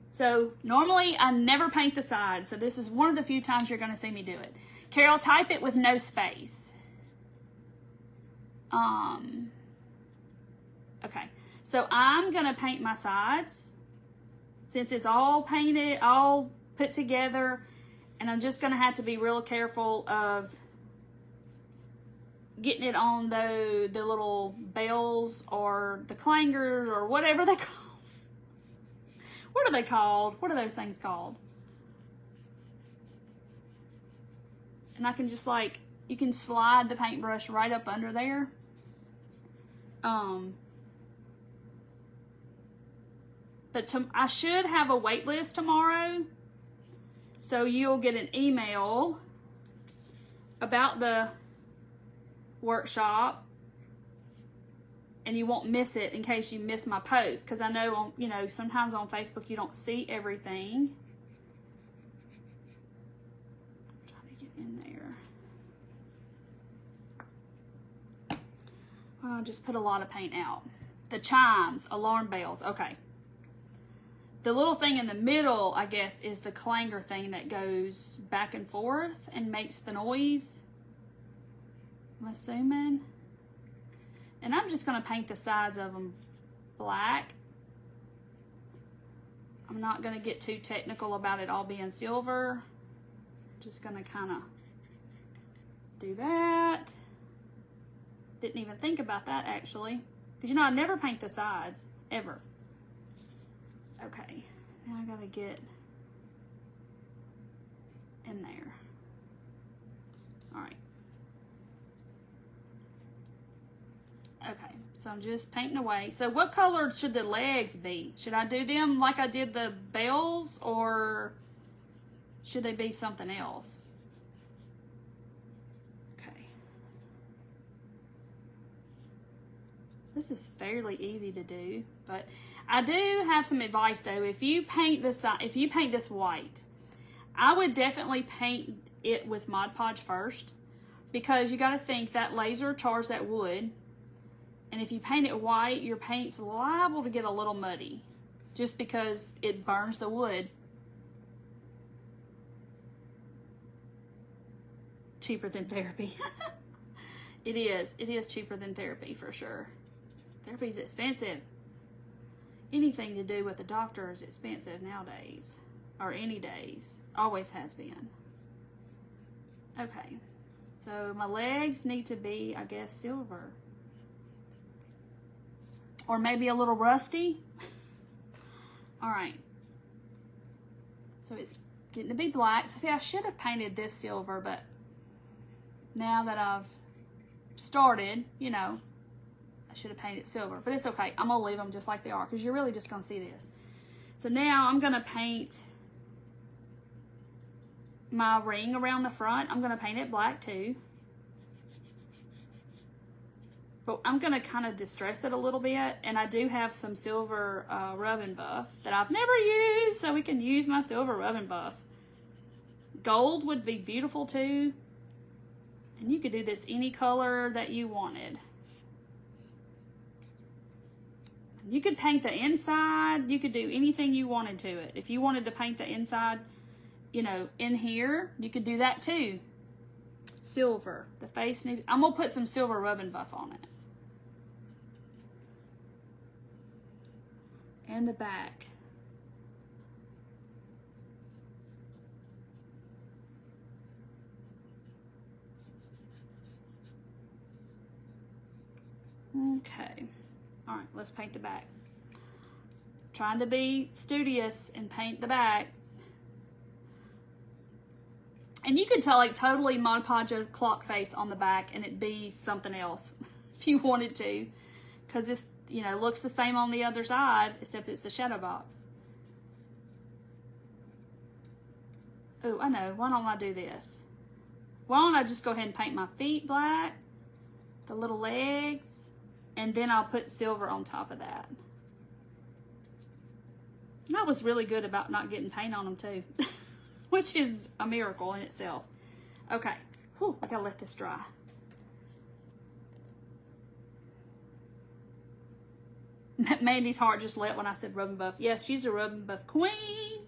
So normally I never paint the sides, so this is one of the few times you're going to see me do it. Carol, type it with no space. Okay, so I'm going to paint my sides. Since it's all painted, all put together, and I'm just going to have to be real careful of getting it on the little bells or the clangers or whatever they call. What are they called? What are those things called? And I can just like, you can slide the paintbrush right up under there. But I should have a wait list tomorrow. So you'll get an email about the workshop, and you won't miss it in case you miss my post. Because I know sometimes on Facebook you don't see everything. I'm trying to get in there. I'll just put a lot of paint out. The chimes, alarm bells. Okay. The little thing in the middle, I guess, is the clanger thing that goes back and forth and makes the noise. I'm assuming. And I'm just going to paint the sides of them black. I'm not going to get too technical about it all being silver. Just going to kind of do that. Didn't even think about that, actually. Because, I never paint the sides, ever. Okay, now I gotta get in there. All right. Okay, so I'm just painting away. So what color should the legs be? Should I do them like I did the bells, or should they be something else? Okay. This is fairly easy to do, but I do have some advice though. If you paint this white, I would definitely paint it with Mod Podge first, because you got to think that laser chars that wood, and if you paint it white, your paint's liable to get a little muddy, just because it burns the wood. Cheaper than therapy. It is cheaper than therapy for sure. Therapy's expensive. Anything to do with the doctor is expensive nowadays, or any days. Always has been. Okay, so my legs need to be, I guess, silver. Or maybe a little rusty. All right. So it's getting to be black. So see, I should have painted this silver, but now that I've started, I should have painted silver, but it's okay. I'm gonna leave them just like they are, because you're really just gonna see this. So now I'm gonna paint my ring around the front. I'm gonna paint it black too. But I'm gonna kind of distress it a little bit, and I do have some silver rub and buff that I've never used, so we can use my silver rub and buff. Gold would be beautiful too. And you could do this any color that you wanted. You could paint the inside. You could do anything you wanted to it. If you wanted to paint the inside, you know, in here, you could do that too. Silver. The face needs, I'm going to put some silver rub and buff on it. And the back. Okay. All right, let's paint the back. Trying to be studious and paint the back. And you could tell, like, totally Mod Podge a clock face on the back and it'd be something else if you wanted to. Because this, you know, looks the same on the other side, except it's a shadow box. Oh, I know. Why don't I do this? Why don't I just go ahead and paint my feet black, the little legs, and then I'll put silver on top of that. And I was really good about not getting paint on them too, which is a miracle in itself. Okay, whew, I gotta let this dry. Mandy's heart just leapt when I said rub and buff. Yes, she's a rub and buff queen.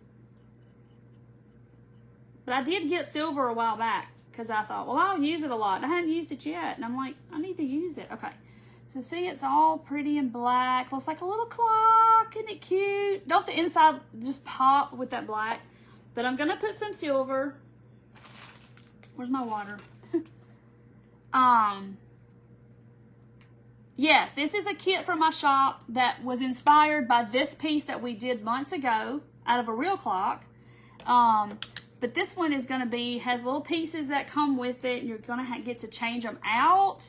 But I did get silver a while back because I thought, well, I'll use it a lot. I hadn't used it yet. And I'm like, I need to use it. Okay. So see, it's all pretty and black. Looks like a little clock. Isn't it cute? Don't the inside just pop with that black? But I'm going to put some silver. Where's my water? Yes, this is a kit from my shop that was inspired by this piece that we did months ago out of a real clock. But this one is going to be, has little pieces that come with it, and you're going to get to change them out.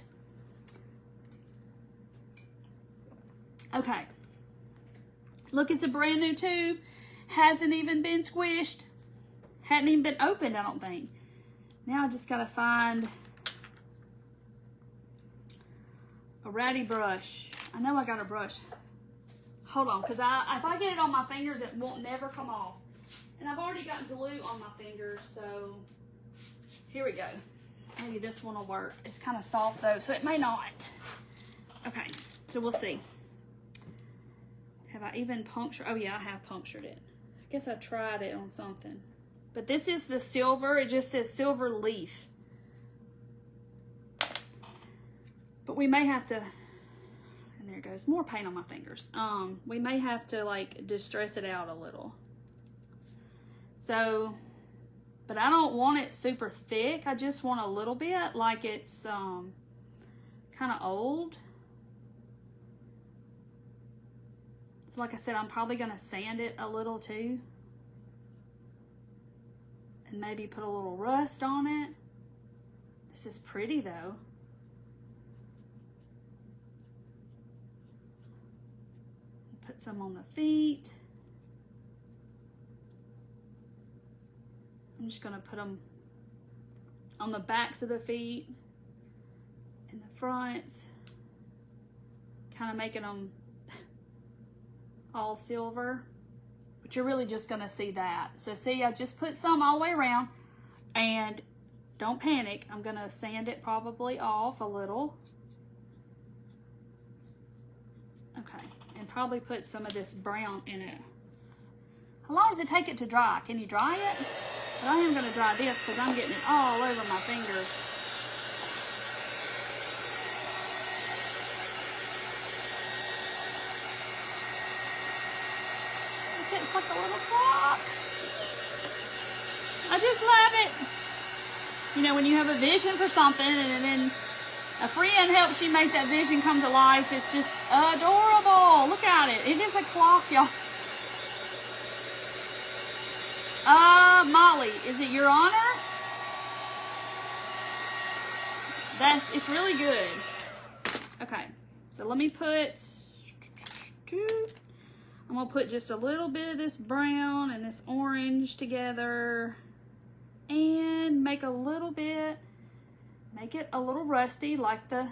Okay. Look, it's a brand new tube. Hasn't even been squished. Hadn't even been opened, I don't think. Now I just got to find a ratty brush. I know I got a brush. Hold on, because if I get it on my fingers, it won't never come off. And I've already got glue on my fingers, so here we go. Maybe this one will work. It's kind of soft though, so it may not. Okay, so we'll see. Have I even punctured? Oh yeah, I have punctured it. I guess I tried it on something. But this is the silver. It just says silver leaf. But we may have to, and there goes more paint on my fingers. We may have to like distress it out a little. So, but I don't want it super thick. I just want a little bit, like it's kind of old. So like I said, I'm probably gonna sand it a little too. And maybe put a little rust on it. This is pretty though. Put some on the feet. I'm just gonna put them on the backs of the feet, in the front, kind of making them all silver, but you're really just gonna see that. So see, I just put some all the way around, and don't panic, I'm gonna sand it probably off a little. Okay, and probably put some of this brown in it. How long does it take it to dry? Can you dry it? But I am going to dry this because I'm getting it all over my fingers. It's like a little clock. I just love it. You know, when you have a vision for something and then a friend helps you make that vision come to life, it's just adorable. Look at it. It is a clock, y'all. Molly, is it your honor? It's really good. Okay, so let me put, I'm gonna put just a little bit of this brown and this orange together and make it a little rusty like the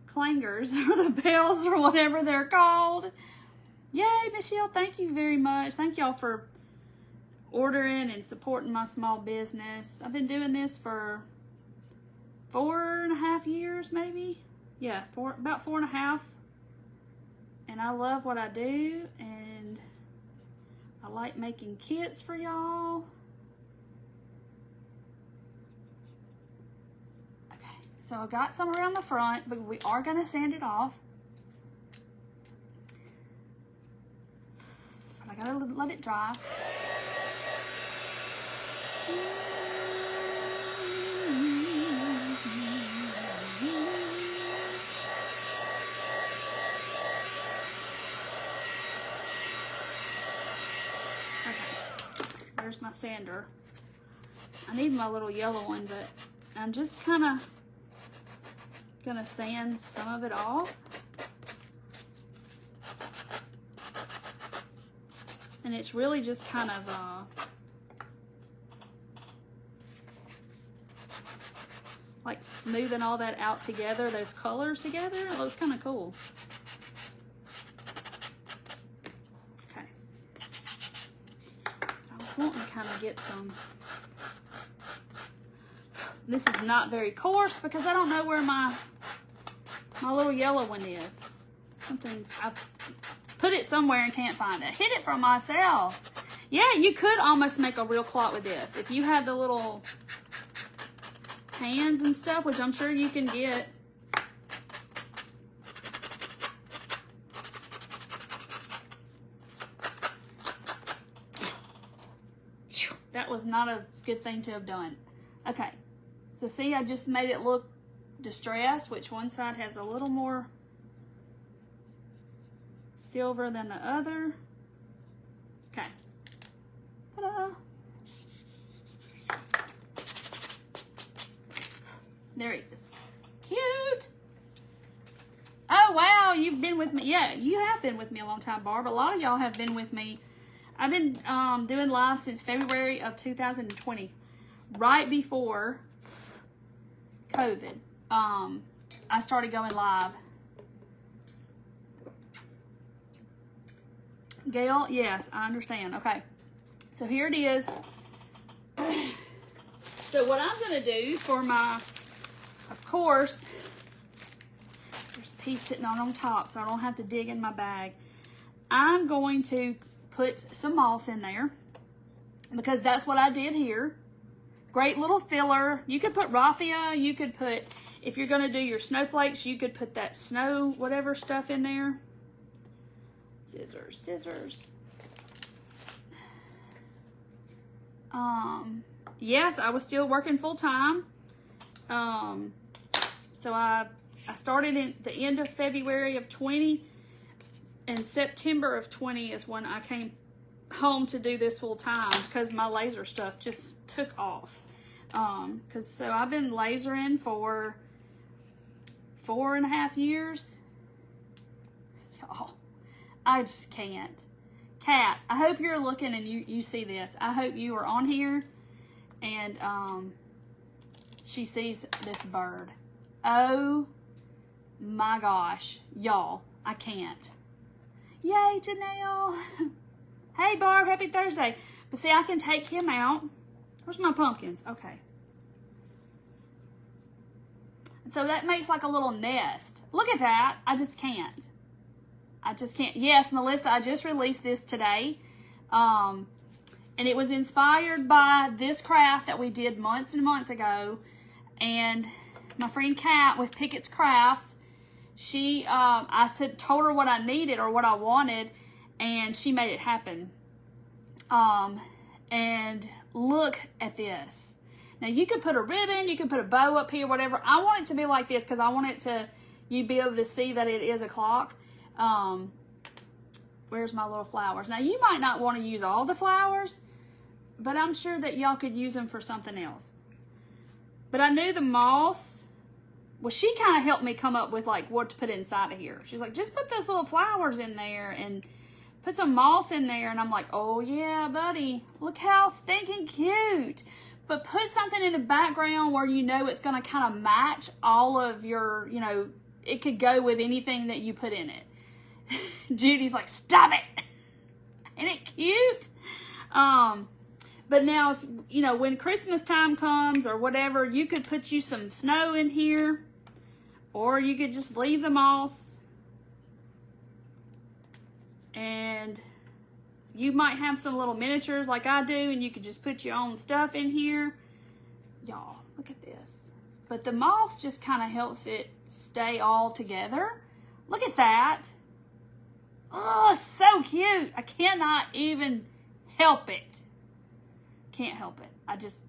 clangers or the bells or whatever they're called. Yay, Michelle, thank you very much. Thank y'all for ordering and supporting my small business. I've been doing this for 4.5 years, maybe. Yeah, about 4.5. And I love what I do, and I like making kits for y'all. Okay, so I got some around the front, but we are gonna sand it off. But I gotta let it dry. There's my sander. I need my little yellow one, but I'm just kind of gonna sand some of it off. And it's really just kind of like smoothing all that out together, those colors together. It looks kind of cool. Wanting to kind of get some. This is not very coarse because I don't know where my little yellow one is. I put it somewhere and can't find it. Hid it from myself. Yeah, you could almost make a real clot with this if you had the little hands and stuff, which I'm sure you can get. That was not a good thing to have done. Okay, so see, I just made it look distressed, which one side has a little more silver than the other. Okay. Ta-da. There he is. Cute. Oh, wow, you've been with me. Yeah, you have been with me a long time, Barb. A lot of y'all have been with me. I've been doing live since February of 2020, right before COVID. I started going live. Gail, yes, I understand. Okay, so here it is. So what I'm going to do for my, of course, there's a piece sitting on top, so I don't have to dig in my bag. I'm going to put some moss in there because that's what I did here. Great little filler. You could put raffia. You could put, if you're going to do your snowflakes, you could put that snow whatever stuff in there. Scissors. Yes, I was still working full time. So I started in the end of February of 20. And September of 20 is when I came home to do this full time because my laser stuff just took off. So I've been lasering for 4.5 years. Y'all, I just can't. Kat, I hope you're looking and you see this. I hope you are on here and she sees this bird. Oh my gosh, y'all, I can't. Yay, Janelle. Hey, Barb, happy Thursday. But see, I can take him out. Where's my pumpkins? Okay. So that makes like a little nest. Look at that. I just can't. Yes, Melissa, I just released this today. And it was inspired by this craft that we did months and months ago. And my friend Kat with Pickett's Crafts, she, I told her what I needed or what I wanted, and she made it happen. And look at this. Now you could put a ribbon, you could put a bow up here, whatever. I want it to be like this because I want it to, you be able to see that it is a clock. Where's my little flowers? Now you might not want to use all the flowers, but I'm sure that y'all could use them for something else. But I knew the moss, well, she kind of helped me come up with like what to put inside of here. She's like, just put those little flowers in there and put some moss in there. And I'm like, oh yeah, buddy, look how stinking cute. But put something in the background where you know it's going to kind of match all of your, you know, it could go with anything that you put in it. Judy's like, stop it. Isn't it cute? But now, you know, when Christmas time comes or whatever, you could put you some snow in here, or you could just leave the moss. And you might have some little miniatures like I do, and you could just put your own stuff in here. Y'all, look at this. But the moss just kind of helps it stay all together. Look at that. Oh, so cute. I cannot even help it. Can't help it. I just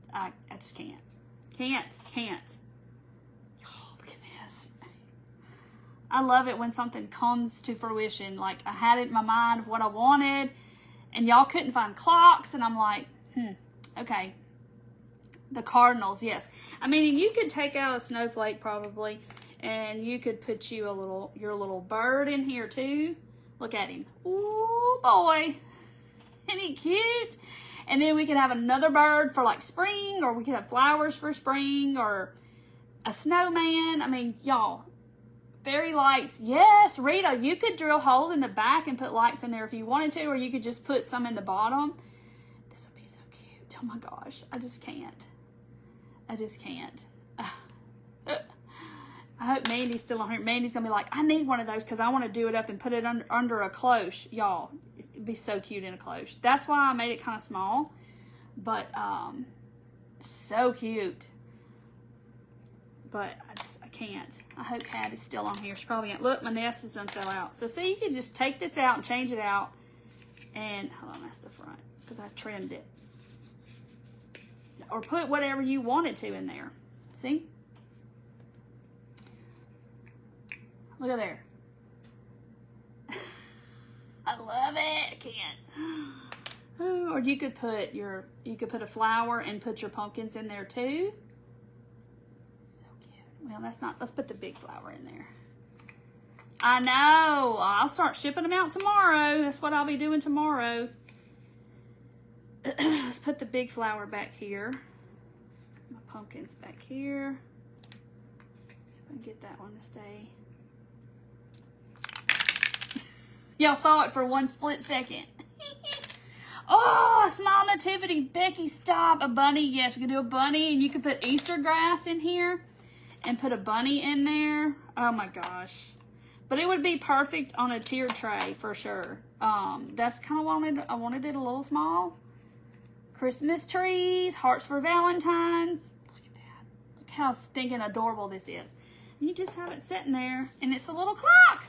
can't. Can't. Oh, look at this. I love it when something comes to fruition. Like, I had it in my mind of what I wanted, and y'all couldn't find clocks, and I'm like, okay. The Cardinals, yes. I mean, you could take out a snowflake probably, and you could put you your little bird in here too. Look at him. Ooh, boy. Isn't he cute? And then we could have another bird for like spring, or we could have flowers for spring, or a snowman. I mean, y'all, fairy lights. Yes, Rita, you could drill holes in the back and put lights in there if you wanted to, or you could just put some in the bottom. This would be so cute. Oh my gosh, I just can't. I just can't. I hope Mandy's still on here. Mandy's going to be like, I need one of those because I want to do it up and put it under a cloche. Y'all, it'd be so cute in a cloche. That's why I made it kind of small. But, so cute. But I can't. I hope Cat is still on here. She probably can't. Look, my nest is done fell out. So, see, you can just take this out and change it out. And, hold on, that's the front because I trimmed it. Or put whatever you wanted to in there. See? Look at there. I love it. I can't. Or you could put a flower and put your pumpkins in there too. So cute. Well, let's put the big flower in there. I know. I'll start shipping them out tomorrow. That's what I'll be doing tomorrow. Let's put the big flower back here. My pumpkins back here. See if I can get that one to stay. Y'all saw it for one split second. Oh, a small nativity. Becky, stop. A bunny. Yes, we can do a bunny. And you can put Easter grass in here and put a bunny in there. Oh my gosh. But it would be perfect on a tiered tray for sure. That's kind of I wanted it a little small. Christmas trees, hearts for Valentine's. Look at that. Look how stinking adorable this is. You just have it sitting there, and it's a little clock.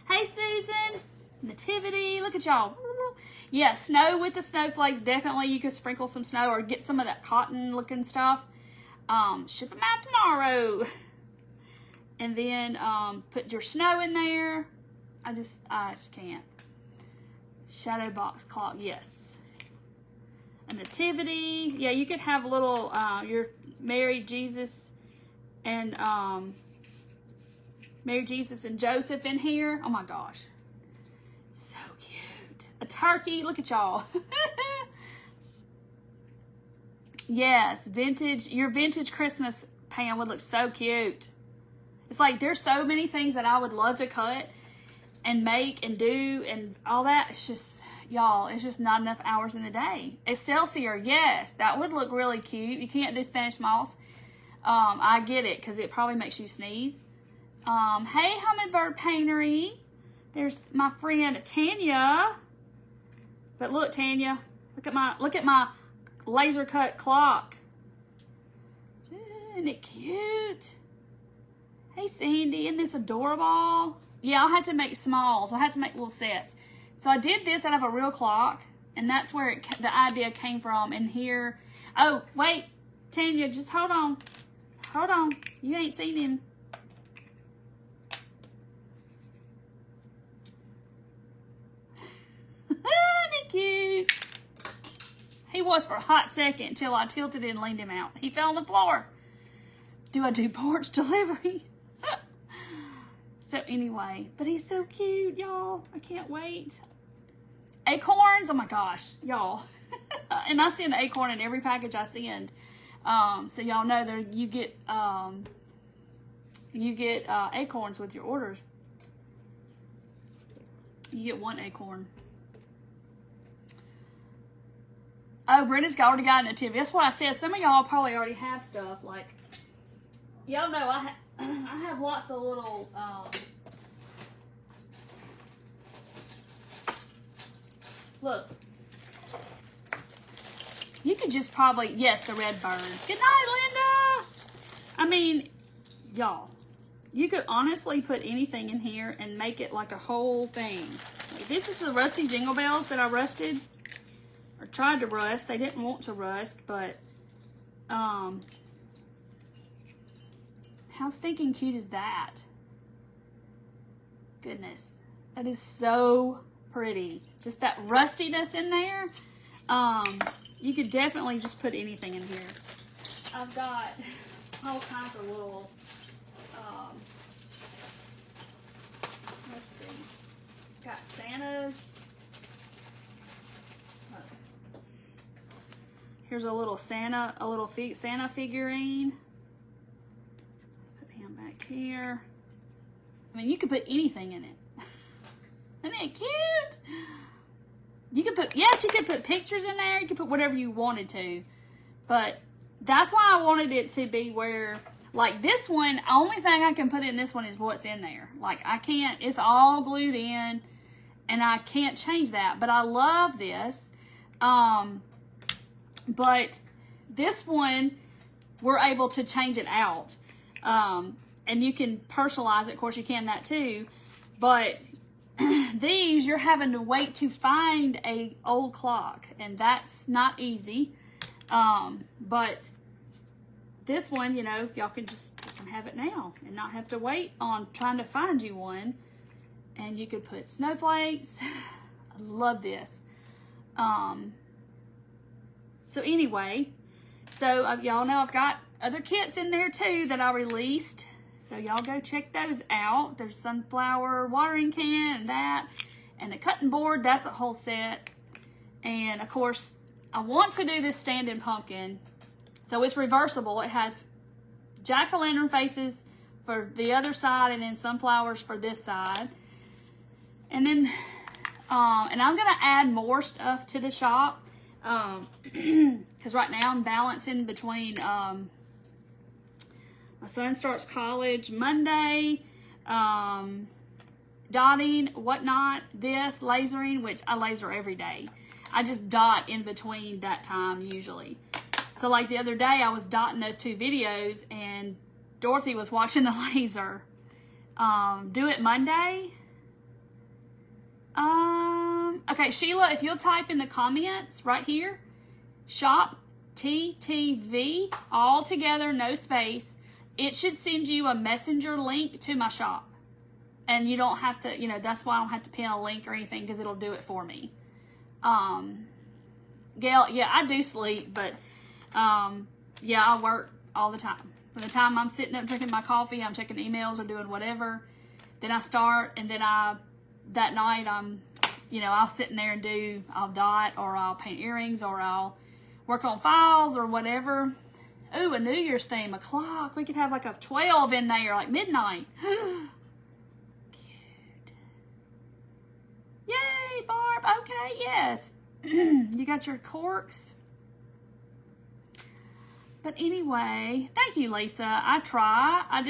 Hey, Susan. Nativity. Look at y'all. Yeah, snow with the snowflakes. Definitely you could sprinkle some snow or get some of that cotton looking stuff. Ship them out tomorrow. And then put your snow in there. I just can't. Shadow box clock. Yes. A nativity. Yeah, you could have little your Mary, Jesus, and Joseph in here. Oh my gosh. So cute. A turkey. Look at y'all. Yes, vintage. Your vintage Christmas pan would look so cute. It's like there's so many things that I would love to cut and make and do and all that. It's just, y'all, it's just not enough hours in the day. Excelsior, yes, that would look really cute. You can't do Spanish moss. I get it because it probably makes you sneeze. Hey, Hummingbird Paintery. There's my friend Tanya. But look, Tanya, look at my laser cut clock. Isn't it cute? Hey, Sandy, isn't this adorable? Yeah, I'll have to make smalls. I'll have to make little sets. So I did this out of a real clock, and that's where the idea came from. And here, oh, wait, Tanya, just hold on. Hold on. You ain't seen him. Isn't he cute? He was for a hot second until I tilted it and leaned him out. He fell on the floor. Do I do porch delivery? So anyway, but he's so cute, y'all. I can't wait. Acorns, oh my gosh, y'all. And I send an acorn in every package I send. So y'all know that you get acorns with your orders. You get 1 acorn. Oh, Brenda's already got a nativity. That's what I said. Some of y'all probably already have stuff. Like, y'all know I have lots of little, look. You could just probably, yes, the red bird. Good night, Linda. I mean, y'all, you could honestly put anything in here and make it like a whole thing. Like, this is the rusty jingle bells that I rusted. Or tried to rust. They didn't want to rust, but how stinking cute is that? Goodness. That is so pretty. Just that rustiness in there. You could definitely just put anything in here. I've got all kinds of little let's see. Got Santas. Here's a little Santa, Santa figurine. Put him back here. I mean, you could put anything in it. Isn't it cute? You could put, yes, you could put pictures in there. You could put whatever you wanted to. But that's why I wanted it to be where, like this one, only thing I can put in this one is what's in there. Like I can't, it's all glued in and I can't change that. But I love this. But this one, we're able to change it out. And you can personalize it. Of course, you can that too. But these, you're having to wait to find a old clock. And that's not easy. But this one, you know, y'all can just have it now. And not have to wait on trying to find you one. And you could put snowflakes. I love this. So anyway, so y'all know I've got other kits in there too that I released. So y'all go check those out. There's sunflower watering can and that. And the cutting board, that's a whole set. And of course, I want to do this standing pumpkin. So it's reversible. It has jack-o'-lantern faces for the other side and then sunflowers for this side. And then, and I'm gonna add more stuff to the shop. Because right now I'm balancing between my son starts college Monday, dotting, whatnot, this, lasering, which I laser every day. I just dot in between that time usually. So like the other day I was dotting those two videos and Dorothy was watching the laser. Do it Monday. Okay, Sheila, if you'll type in the comments right here, shop TTV, all together, no space, it should send you a messenger link to my shop. And you don't have to, you know, that's why I don't have to pin a link or anything because it'll do it for me. Gail, yeah, I do sleep, but yeah, I work all the time. From the time I'm sitting up drinking my coffee, I'm checking emails or doing whatever. Then I start, and then that night you know, I'll sit in there and I'll dot, or I'll paint earrings, or I'll work on files or whatever. Ooh, a New Year's theme, a clock. We could have like a 12 in there, like midnight. Cute. Yay, Barb. Okay, yes. You got your corks. But anyway, thank you, Lisa. I try. I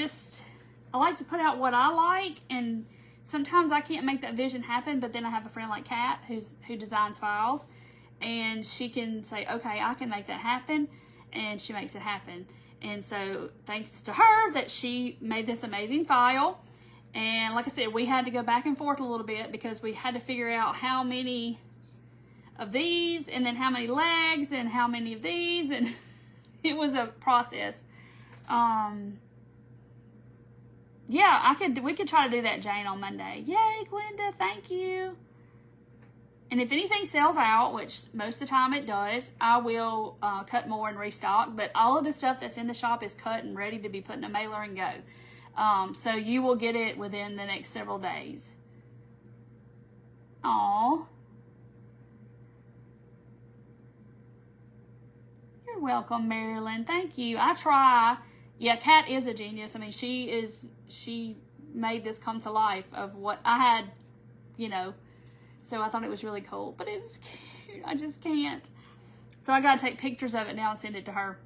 like to put out what I like, and sometimes I can't make that vision happen, but then I have a friend like Kat who designs files, and she can say, okay, I can make that happen, and she makes it happen. And so thanks to her that she made this amazing file. And like I said, we had to go back and forth a little bit because we had to figure out how many of these and then how many legs and how many of these, and it was a process. Yeah, we could try to do that, Jane, on Monday. Yay, Glenda, thank you. And if anything sells out, which most of the time it does, I will cut more and restock. But all of the stuff that's in the shop is cut and ready to be put in a mailer and go. So you will get it within the next several days. Aw. You're welcome, Marilyn. Thank you. I try. Yeah, Kat is a genius. I mean, she made this come to life of what I had, you know. So I thought it was really cool. But it's cute. I just can't. So I got to take pictures of it now and send it to her.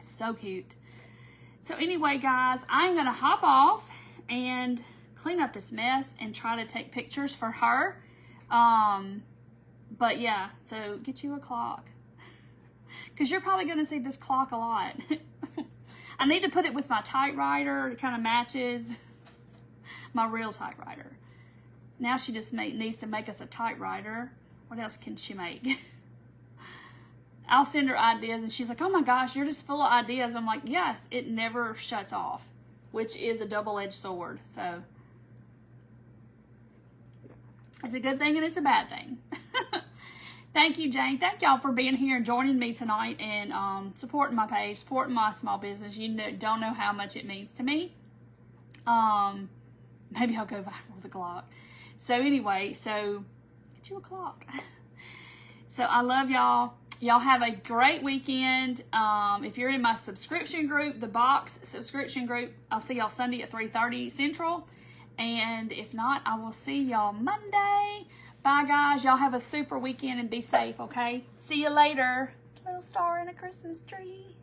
So cute. So anyway, guys, I'm going to hop off and clean up this mess and try to take pictures for her. But yeah, so get you a clock. Because you're probably going to see this clock a lot. I need to put it with my typewriter. It kind of matches my real typewriter. Now she just needs to make us a typewriter. What else can she make? I'll send her ideas and she's like, oh my gosh, you're just full of ideas. I'm like, yes, it never shuts off, which is a double-edged sword. So it's a good thing and it's a bad thing. Thank you, Jane. Thank y'all for being here and joining me tonight and supporting my page, supporting my small business. You don't know how much it means to me. Maybe I'll go viral with a clock. So anyway, so get you a clock. So I love y'all. Y'all have a great weekend. If you're in my subscription group, the box subscription group, I'll see y'all Sunday at 3:30 Central. And if not, I will see y'all Monday. Bye, guys. Y'all have a super weekend and be safe, okay? See you later. Little star in a Christmas tree.